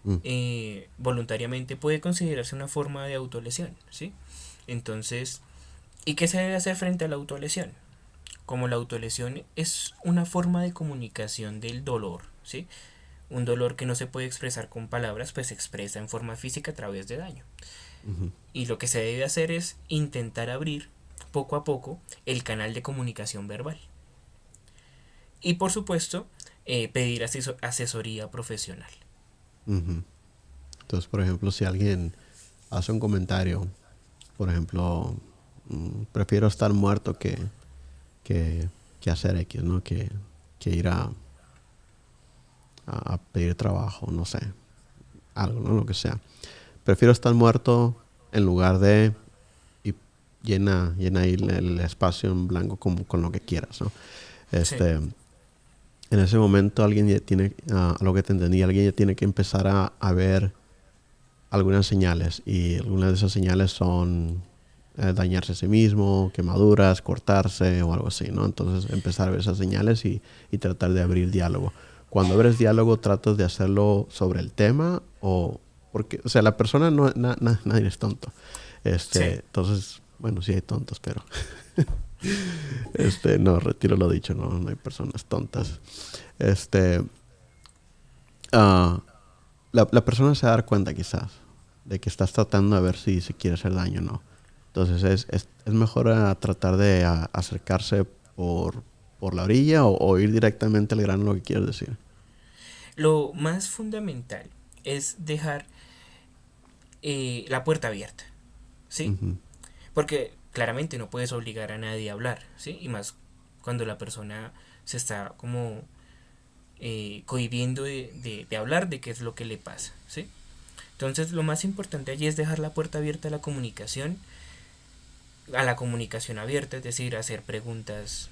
A: Mm.
B: voluntariamente puede considerarse una forma de autolesión, ¿sí? Entonces, ¿y qué se debe hacer frente a la autolesión? Como la autolesión es una forma de comunicación del dolor, ¿sí? Un dolor que no se puede expresar con palabras, pues se expresa en forma física a través de daño.
A: Ujú.
B: Y lo que se debe hacer es intentar abrir poco a poco el canal de comunicación verbal. Y por supuesto, pedir asesoría profesional.
A: Ujú. Entonces, por ejemplo, si alguien hace un comentario, por ejemplo, prefiero estar muerto que, que hacer X, ¿no? Que ir a pedir trabajo, no sé, algo, ¿no? Lo que sea. Prefiero estar muerto en lugar de y llena ahí el espacio en blanco con lo que quieras, ¿no?
B: Sí,
A: En ese momento alguien ya tiene, a lo que te entendí, alguien ya tiene que empezar a ver algunas señales y algunas de esas señales son dañarse a sí mismo, quemaduras, cortarse o algo así, ¿no? Entonces empezar a ver esas señales y tratar de abrir diálogo. Cuando abres diálogo, tratas de hacerlo sobre el tema o... Porque, o sea, la persona no... nadie es tonto.
B: Sí,
A: Entonces, bueno, sí hay tontos, pero... no, retiro lo dicho, no hay personas tontas. Este... ah, la persona se va a dar cuenta quizás de que estás tratando de ver si quiere hacer daño o no. Entonces es mejor tratar de acercarse por la orilla o ir directamente al grano lo que quieres decir.
B: lo más fundamental es dejar la puerta abierta, ¿sí?
A: Ujú.
B: Porque claramente no puedes obligar a nadie a hablar, ¿sí? Y más cuando la persona se está como cohibiendo de hablar de qué es lo que le pasa, ¿sí? Entonces lo más importante allí es dejar la puerta abierta a la comunicación abierta, es decir, hacer preguntas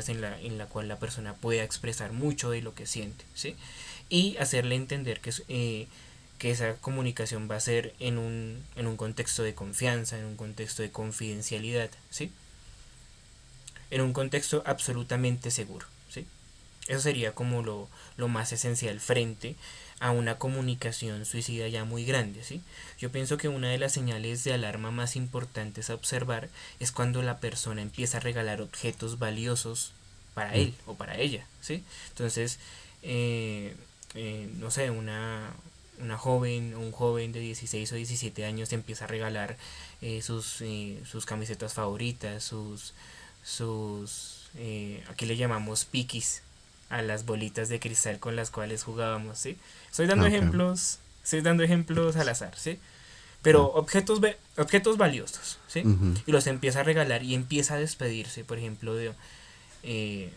B: en la cual la persona pueda expresar mucho de lo que siente, ¿sí? Y hacerle entender que esa comunicación va a ser en un contexto de confianza, en un contexto de confidencialidad, ¿sí? En un contexto absolutamente seguro, ¿sí? Eso sería como lo más esencial frente a una comunicación suicida ya muy grande, ¿sí? Yo pienso que una de las señales de alarma más importantes a observar es cuando la persona empieza a regalar objetos valiosos para
A: Mm.
B: él o para ella, ¿sí? Entonces, eh, no sé, una joven o un joven de 16 o 17 años empieza a regalar sus camisetas favoritas, aquí le llamamos piquis a las bolitas de cristal con las cuales jugábamos, ¿sí?
A: Ah, ok.
B: Estoy dando ejemplos al
A: X.
B: azar, ¿sí?
A: Ya.
B: Pero objetos valiosos, ¿sí?
A: Ujú.
B: Y los empieza a regalar y empieza a despedirse, por ejemplo,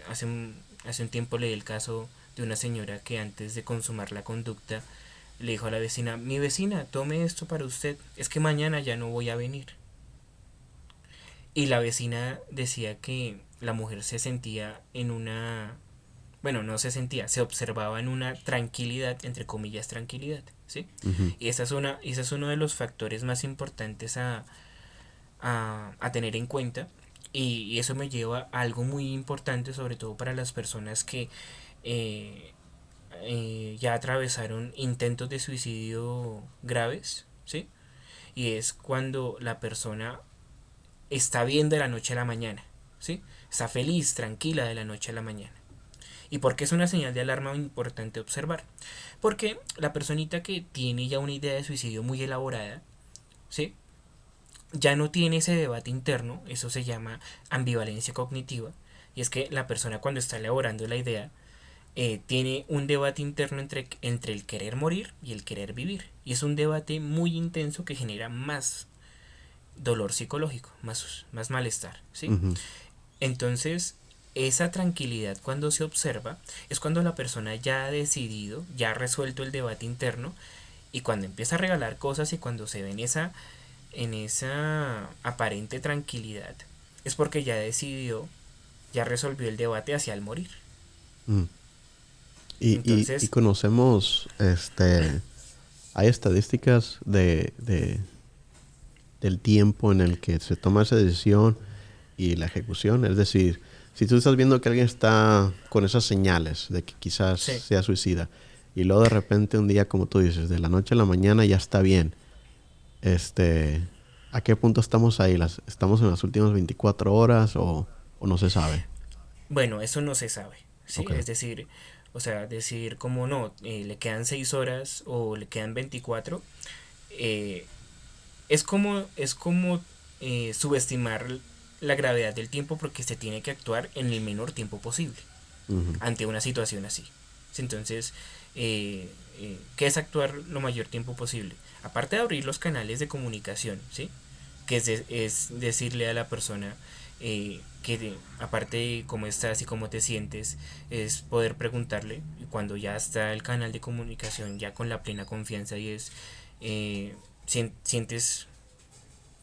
B: hace un tiempo leí el caso de una señora que antes de consumar la conducta le dijo a la vecina, mi vecina, tome esto para usted, es que mañana ya no voy a venir. Y la vecina decía que la mujer se sentía en una, bueno, no se sentía, se observaba en una tranquilidad, entre comillas, tranquilidad, ¿sí?
A: Ujú.
B: Y ese es uno de los factores más importantes a tener en cuenta. Y eso me lleva a algo muy importante, sobre todo para las personas que eh, ya atravesaron intentos de suicidio graves, ¿sí? Y es cuando la persona está bien de la noche a la mañana, ¿sí? Está feliz, tranquila de la noche a la mañana. ¿Y por qué es una señal de alarma importante observar? Porque la personita que tiene ya una idea de suicidio muy elaborada, ¿sí? Ya no tiene ese debate interno, eso se llama ambivalencia cognitiva, y es que la persona cuando está elaborando la idea tiene un debate interno entre el querer morir y el querer vivir, y es un debate muy intenso que genera más dolor psicológico, más malestar, ¿sí?
A: Ujú.
B: Entonces, esa tranquilidad cuando se observa es cuando la persona ya ha decidido, ya ha resuelto el debate interno y cuando empieza a regalar cosas y cuando se ve en esa aparente tranquilidad es porque ya decidió, ya resolvió el debate hacia el morir.
A: Mm. Y
B: Entonces,
A: conocemos, hay estadísticas del tiempo en el que se toma esa decisión y la ejecución. Es decir, si tú estás viendo que alguien está con esas señales de que quizás
B: sí.
A: sea suicida y luego de repente un día, como tú dices, de la noche a la mañana ya está bien, este, ¿a qué punto estamos ahí? ¿Estamos en las últimas 24 horas o no se sabe?
B: Bueno, eso no se sabe, ¿sí?
A: Ok.
B: Es decir, o sea, decir como no, le quedan 6 horas o le quedan 24, eh, es como subestimar la gravedad del tiempo porque se tiene que actuar en el menor tiempo posible
A: Ujú.
B: ante una situación así. Entonces, ¿qué es actuar lo mayor tiempo posible? Aparte de abrir los canales de comunicación, ¿sí? Que es decirle a la persona aparte de cómo estás y cómo te sientes, es poder preguntarle cuando ya está el canal de comunicación ya con la plena confianza y es, eh, ¿sientes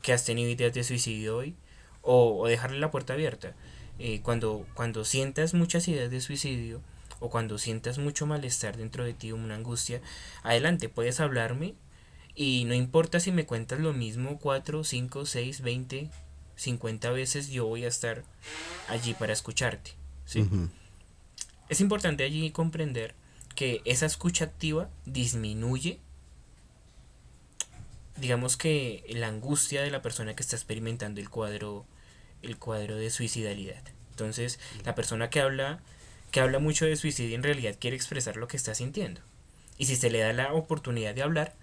B: que has tenido ideas de suicidio hoy? O dejarle la puerta abierta. Cuando sientas muchas ideas de suicidio o cuando sientas mucho malestar dentro de ti, una angustia, adelante, puedes hablarme Y no importa si me cuentas lo mismo 4, 5, 6, 20, 50 veces, yo voy a estar allí para escucharte, ¿sí?
A: Ujú.
B: Es importante allí comprender que esa escucha activa disminuye, digamos que la angustia de la persona que está experimentando el cuadro de suicidalidad. Entonces, la persona que habla mucho de suicidio en realidad quiere expresar lo que está sintiendo. Y si se le da la oportunidad de hablar,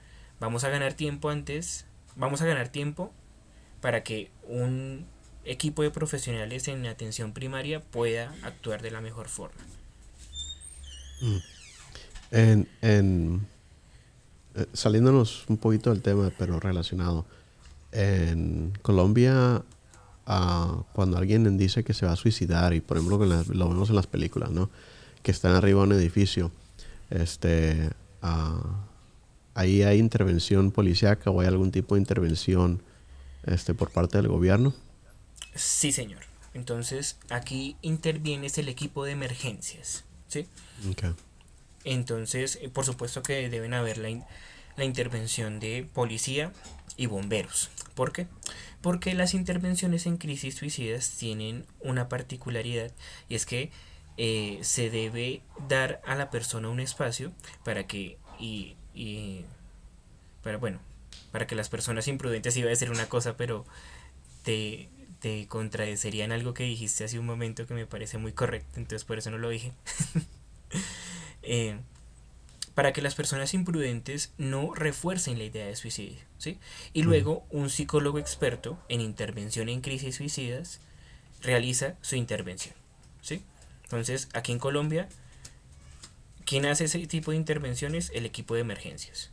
B: vamos a ganar tiempo antes, vamos a ganar tiempo para que un equipo de profesionales en atención primaria pueda actuar de la mejor forma.
A: Mm. En, saliéndonos un poquito del tema, pero relacionado. En Colombia, cuando alguien dice que se va a suicidar, y por ejemplo lo vemos en las películas, ¿no? Que están arriba de un edificio, este, ah, ahí hay intervención policíaca o hay algún tipo de intervención por parte del gobierno.
B: Sí, señor. Entonces, aquí interviene el equipo de emergencias, ¿sí?
A: Okay.
B: Entonces, por supuesto que deben haber la intervención de policía y bomberos. ¿Por qué? Porque las intervenciones en crisis suicidas tienen una particularidad y es que se debe dar a la persona un espacio para que para bueno para que las personas imprudentes, iba a decir una cosa pero te te contradecerían algo que dijiste hace un momento que me parece muy correcto, entonces por eso no lo dije. eh, para que las personas imprudentes no refuercen la idea de suicidio, ¿sí? Y
A: Ujú.
B: luego un psicólogo experto en intervención en crisis suicidas realiza su intervención, ¿sí? Entonces, aquí en Colombia, ¿quién hace ese tipo de intervenciones? El equipo de emergencias.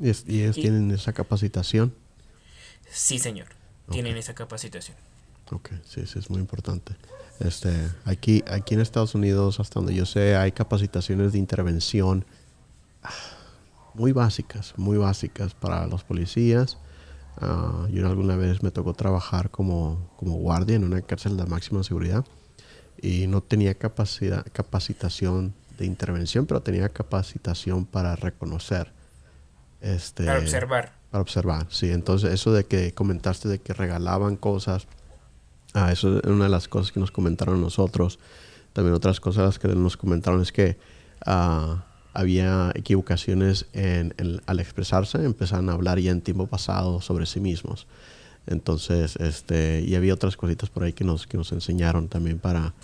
A: Y ellos
B: Y
A: tienen esa capacitación.
B: sí, señor,
A: Ok,
B: tienen esa capacitación.
A: ok, sí, sí, es muy importante. Aquí en Estados Unidos, hasta donde yo sé, hay capacitaciones de intervención muy básicas para los policías. Yo alguna vez me tocó trabajar como guardia en una cárcel de máxima seguridad y no tenía capacitación de intervención, pero tenía capacitación para reconocer,
B: Para
A: este,
B: observar.
A: para observar. Sí, entonces eso de que comentaste de que regalaban cosas, eso es una de las cosas que nos comentaron nosotros. También otras cosas que nos comentaron es que había equivocaciones al expresarse, empezaron a hablar ya en tiempo pasado sobre sí mismos. Entonces, y había otras cositas por ahí que nos enseñaron también para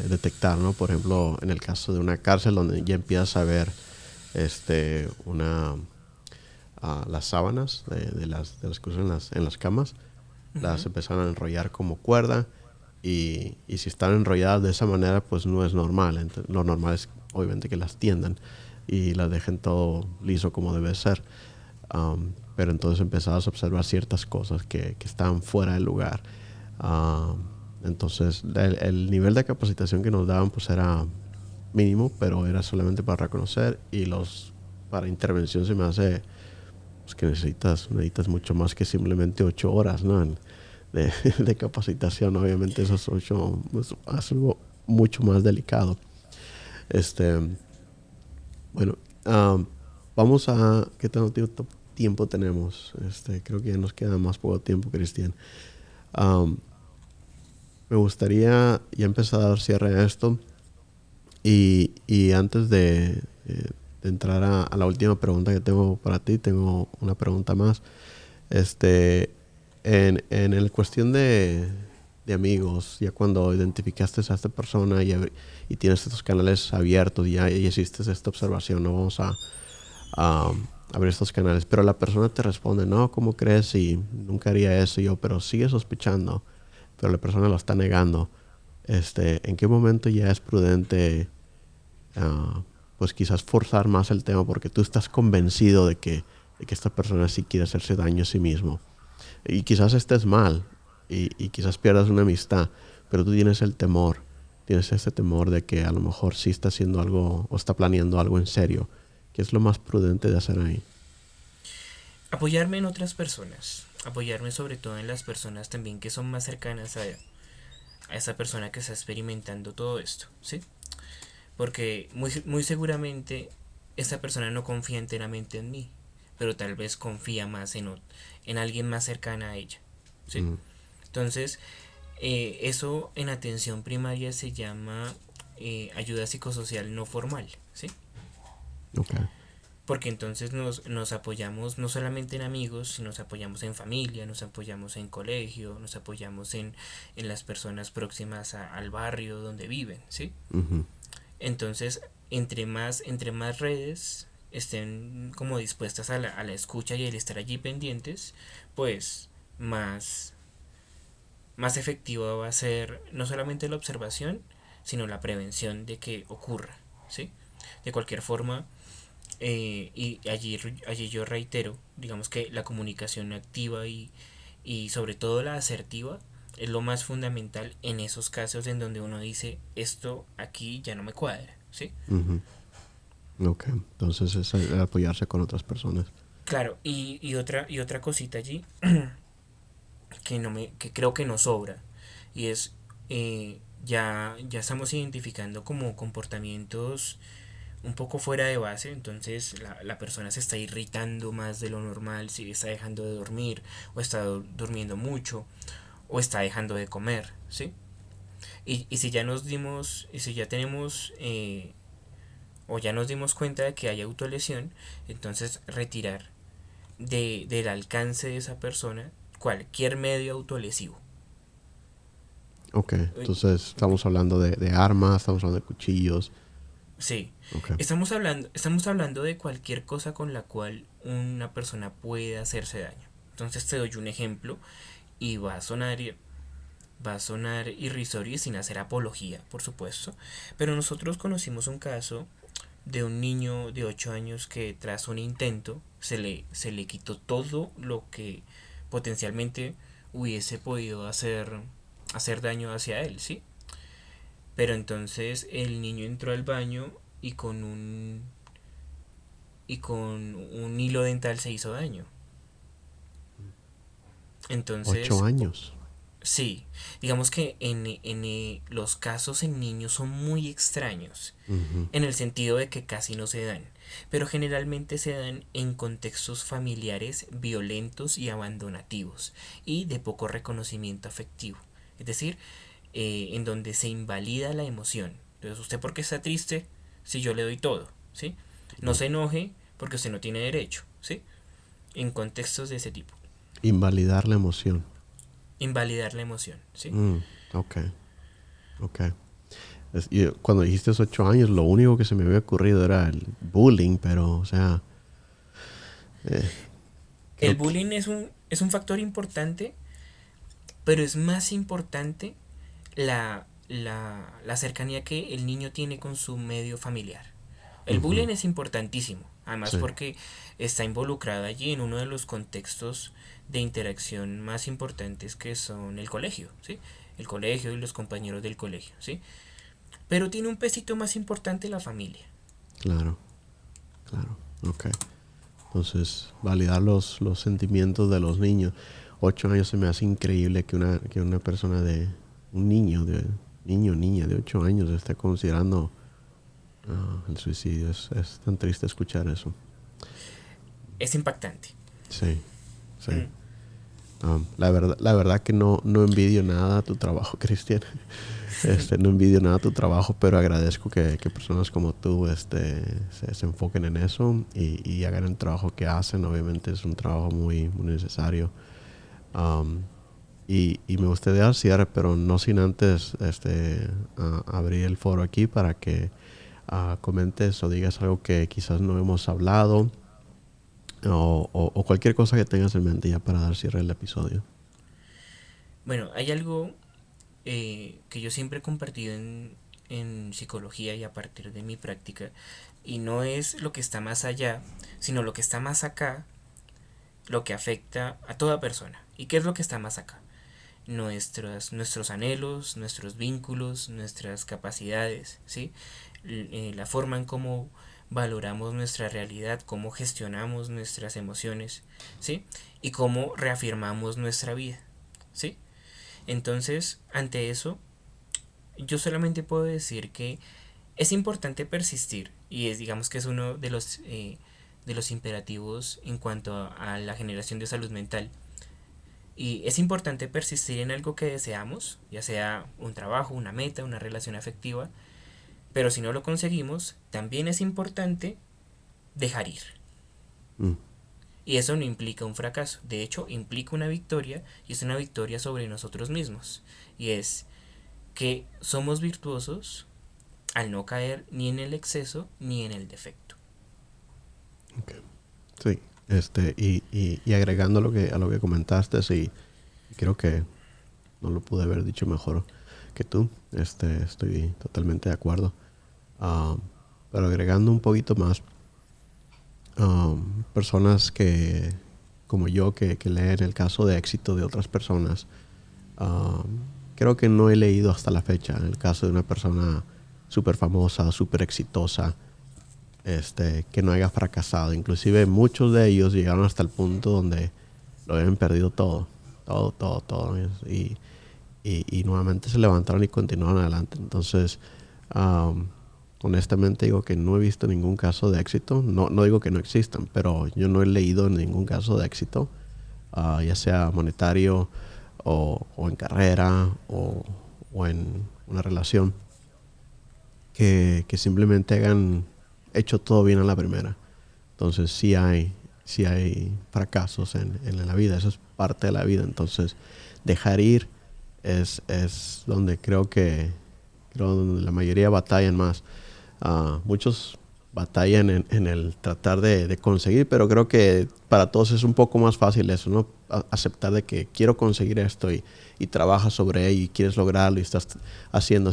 A: detectar, ¿no? Por ejemplo, en el caso de una cárcel donde ya empiezas a ver las sábanas de las cosas en las camas, las
B: Ujú.
A: empezaron a enrollar como cuerda y si están enrolladas de esa manera, pues no es normal. Lo normal es obviamente que las tiendan y las dejen todo liso como debe ser. Pero entonces empezabas a observar ciertas cosas que estaban fuera del lugar. Entonces el nivel de capacitación que nos daban pues era mínimo, pero era solamente para reconocer y para intervención se me hace pues, que necesitas mucho más que simplemente 8 horas, ¿no? De, de capacitación. Obviamente esos 8 pues, es algo mucho más delicado. Este, bueno, vamos a... ¿Qué tanto tiempo tenemos? Creo que ya nos queda más poco tiempo, Cristian. Um, Me gustaría ya empezar a dar cierre a esto y antes de entrar a la última pregunta que tengo para ti, tengo una pregunta más. Este, en el cuestión de amigos, ya cuando identificaste a esta persona y tienes estos canales abiertos y hiciste esta observación, no vamos a abrir estos canales, pero la persona te responde, no, ¿cómo crees? Y nunca haría eso. Y yo, pero sigue sospechando, pero la persona lo está negando. ¿En qué momento ya es prudente, ah, pues quizás forzar más el tema porque tú estás convencido de que esta persona sí quiere hacerse daño a sí mismo? Y quizás estés mal y quizás pierdas una amistad, pero tú tienes ese temor de que a lo mejor sí está haciendo algo o está planeando algo en serio. ¿Qué es lo más prudente de hacer ahí?
B: Apoyarme en otras personas. Apoyarme sobre todo en las personas también que son más cercanas a esa persona que está experimentando todo esto, ¿sí? Porque muy seguramente esta persona no confía enteramente en mí, pero tal vez confía más en alguien más cercana a ella, ¿sí?
A: Mm,
B: Entonces, eso en atención primaria se llama ayuda psicosocial no formal, ¿sí?
A: ok.
B: Porque entonces nos apoyamos no solamente en amigos, sino nos apoyamos en familia, nos apoyamos en colegio, nos apoyamos en las personas próximas al barrio donde viven, ¿sí?
A: Ujú.
B: Entonces, entre más redes estén como dispuestas a la escucha y el estar allí pendientes, pues más, más efectiva va a ser no solamente la observación, sino la prevención de que ocurra, ¿sí? De cualquier forma, y allí yo reitero, digamos que la comunicación activa y sobre todo la asertiva es lo más fundamental en esos casos en donde uno dice esto aquí ya no me cuadra, ¿sí?
A: Ujú. Ok, entonces es el apoyarse con otras personas.
B: Claro, y otra cosita allí que creo que nos sobra y es ya estamos identificando como comportamientos un poco fuera de base, entonces la persona se está irritando más de lo normal, si está dejando de dormir o está durmiendo mucho o está dejando de comer, ¿sí? Y si ya nos dimos, y si ya tenemos o ya nos dimos cuenta de que hay autolesión, entonces retirar del alcance de esa persona cualquier medio autolesivo.
A: Ok, entonces estamos hablando de armas, estamos hablando de cuchillos.
B: Sí,
A: Ok.
B: estamos hablando de cualquier cosa con la cual una persona puede hacerse daño. Entonces te doy un ejemplo y va a sonar irrisorio y sin hacer apología, por supuesto, pero nosotros conocimos un caso de un niño de 8 años que tras un intento se le quitó todo lo que potencialmente hubiese podido hacer daño hacia él, ¿sí? Pero entonces el niño entró al baño y con un hilo dental se hizo daño.
A: 8
B: Entonces,
A: años.
B: sí, digamos que los casos en niños son muy extraños,
A: Ujú.
B: en el sentido de que casi no se dan, pero generalmente se dan en contextos familiares violentos y abandonativos y de poco reconocimiento afectivo. Es decir, en donde se invalida la emoción. Entonces, ¿usted por qué está triste si yo le doy todo? ¿Sí? No se enoje porque usted no tiene derecho, ¿sí? En contextos de ese tipo.
A: Invalidar la emoción.
B: Invalidar la emoción, ¿sí?
A: Mm, ok, ok. Y cuando dijiste 8 años, lo único que se me había ocurrido era el bullying, pero, o sea, eh,
B: El
A: creo que...
B: bullying es un factor importante, pero es más importante la cercanía que el niño tiene con su medio familiar. El
A: Ujú,
B: bullying es importantísimo, además
A: sí,
B: porque está involucrado allí en uno de los contextos de interacción más importantes que son el colegio, ¿sí? El colegio y los compañeros del colegio, ¿sí? Pero tiene un pesito más importante la familia.
A: claro, claro, ok. Entonces, validar los sentimientos de los niños. 8 años se me hace increíble que una persona de... Un niño, niña de 8 años esté considerando el suicidio. Es tan triste escuchar eso.
B: Es impactante.
A: Sí, sí.
B: Mm.
A: La verdad que no envidio nada tu trabajo, Cristian. No envidio nada tu trabajo, pero agradezco que personas como tú se enfoquen en eso y hagan el trabajo que hacen. Obviamente es un trabajo muy necesario. Um, y me gustaría dar cierre, pero no sin antes abrir el foro aquí para que comentes o digas algo que quizás no hemos hablado o cualquier cosa que tengas en mente ya para dar cierre al episodio.
B: Bueno, hay algo que yo siempre he compartido en psicología y a partir de mi práctica, y no es lo que está más allá, sino lo que está más acá, lo que afecta a toda persona. ¿Y qué es lo que está más acá? Nuestros anhelos, nuestros vínculos, nuestras capacidades, ¿sí? La forma en cómo valoramos nuestra realidad, cómo gestionamos nuestras emociones, ¿sí? Y cómo reafirmamos nuestra vida, ¿sí? Entonces, ante eso, yo solamente puedo decir que Es importante persistir y digamos que es uno de los imperativos en cuanto a la generación de salud mental. Y es importante persistir en algo que deseamos, ya sea un trabajo, una meta, una relación afectiva, pero si no lo conseguimos, también es importante dejar ir.
A: Mm,
B: Y eso no implica un fracaso, de hecho implica una victoria y es una victoria sobre nosotros mismos. Y es que somos virtuosos al no caer ni en el exceso ni en el defecto.
A: ok. Sí, y agregando a lo que comentaste, sí, creo que no lo pude haber dicho mejor que tú. Estoy totalmente de acuerdo. Ah, pero agregando un poquito más, personas que, como yo, que leen el caso de éxito de otras personas, um, creo que no he leído hasta la fecha el caso de una persona súper famosa, súper exitosa, que no haya fracasado. Inclusive muchos de ellos llegaron hasta el punto donde lo habían perdido todo, todo, todo, todo. Y nuevamente se levantaron y continuaron adelante. Entonces, um, honestamente digo que no he visto ningún caso de éxito. No digo que no existan, pero yo no he leído ningún caso de éxito, ya sea monetario o en carrera o en una relación, que simplemente hayan hecho todo bien a la primera. Entonces sí hay fracasos en la vida. Eso es parte de la vida. Entonces dejar ir es donde creo donde la mayoría batallan más. Muchos batallan en el tratar de conseguir, pero creo que para todos es un poco más fácil eso, ¿no? Aceptar de que quiero conseguir esto y trabajas sobre ello y quieres lograrlo y estás haciendo.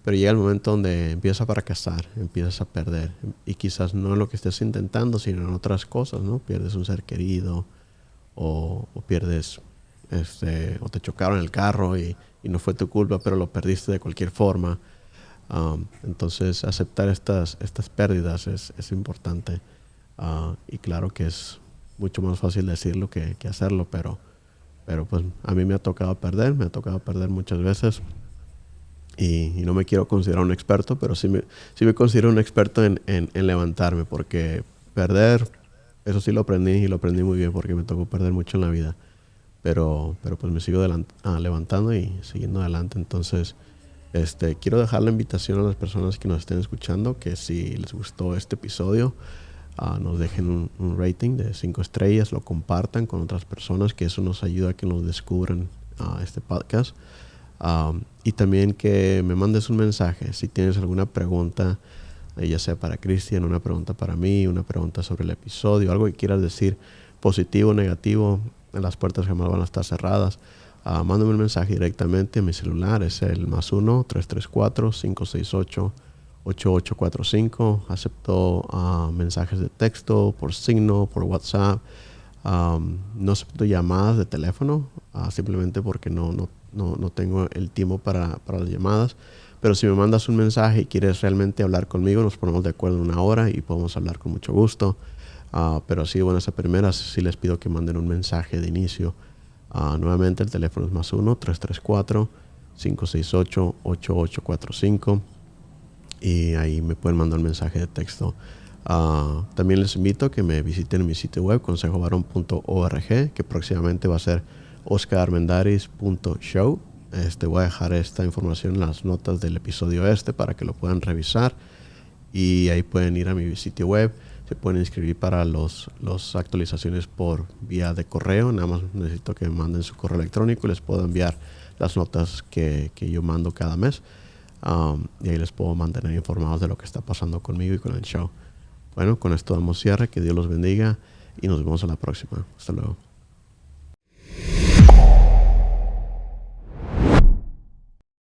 A: Pero llega el momento donde empiezas a fracasar, empiezas a perder. Y quizás no en lo que estés intentando, sino en otras cosas, ¿no? Pierdes un ser querido o pierdes, o te chocaron el carro y no fue tu culpa, pero lo perdiste de cualquier forma. Entonces aceptar estas pérdidas es importante. Y claro que es mucho más fácil decirlo que hacerlo, pero pues a mí me ha tocado perder muchas veces. Y no me quiero considerar un experto, pero sí me considero un experto en levantarme, porque perder, eso sí lo aprendí y lo aprendí muy bien porque me tocó perder mucho en la vida. Pero pues me sigo levantando y siguiendo adelante. Entonces, quiero dejar la invitación a las personas que nos estén escuchando que si les gustó este episodio, nos dejen un rating de 5 estrellas, lo compartan con otras personas, que eso nos ayuda a que nos descubran este podcast. Y también que me mandes un mensaje si tienes alguna pregunta, ya sea para Cristian, una pregunta para mí, una pregunta sobre el episodio, algo que quieras decir, positivo o negativo. Las puertas jamás van a estar cerradas. Mándame un mensaje directamente a mi celular. Es el +1 334 568 8845. Acepto mensajes de texto, por signo, por WhatsApp. No acepto llamadas de teléfono, simplemente porque no tengo el tiempo para las llamadas. Pero si me mandas un mensaje y quieres realmente hablar conmigo, nos ponemos de acuerdo en una hora y podemos hablar con mucho gusto. Pero sí, bueno, esa primera sí les pido que manden un mensaje de inicio. Nuevamente el teléfono es +1 334 568 8845 y ahí me pueden mandar un mensaje de texto. También les invito a que me visiten en mi sitio web consejovarón.org, que próximamente va a ser oscararmendaris.show. Voy a dejar esta información en las notas del episodio para que lo puedan revisar, y ahí pueden ir a mi sitio web. Se pueden inscribir para las actualizaciones por vía de correo. Nada más necesito que me manden su correo electrónico y les puedo enviar las notas que yo mando cada mes. Y ahí les puedo mantener informados de lo que está pasando conmigo y con el show. Bueno, con esto damos cierre. Que Dios los bendiga y nos vemos a la próxima. Hasta luego.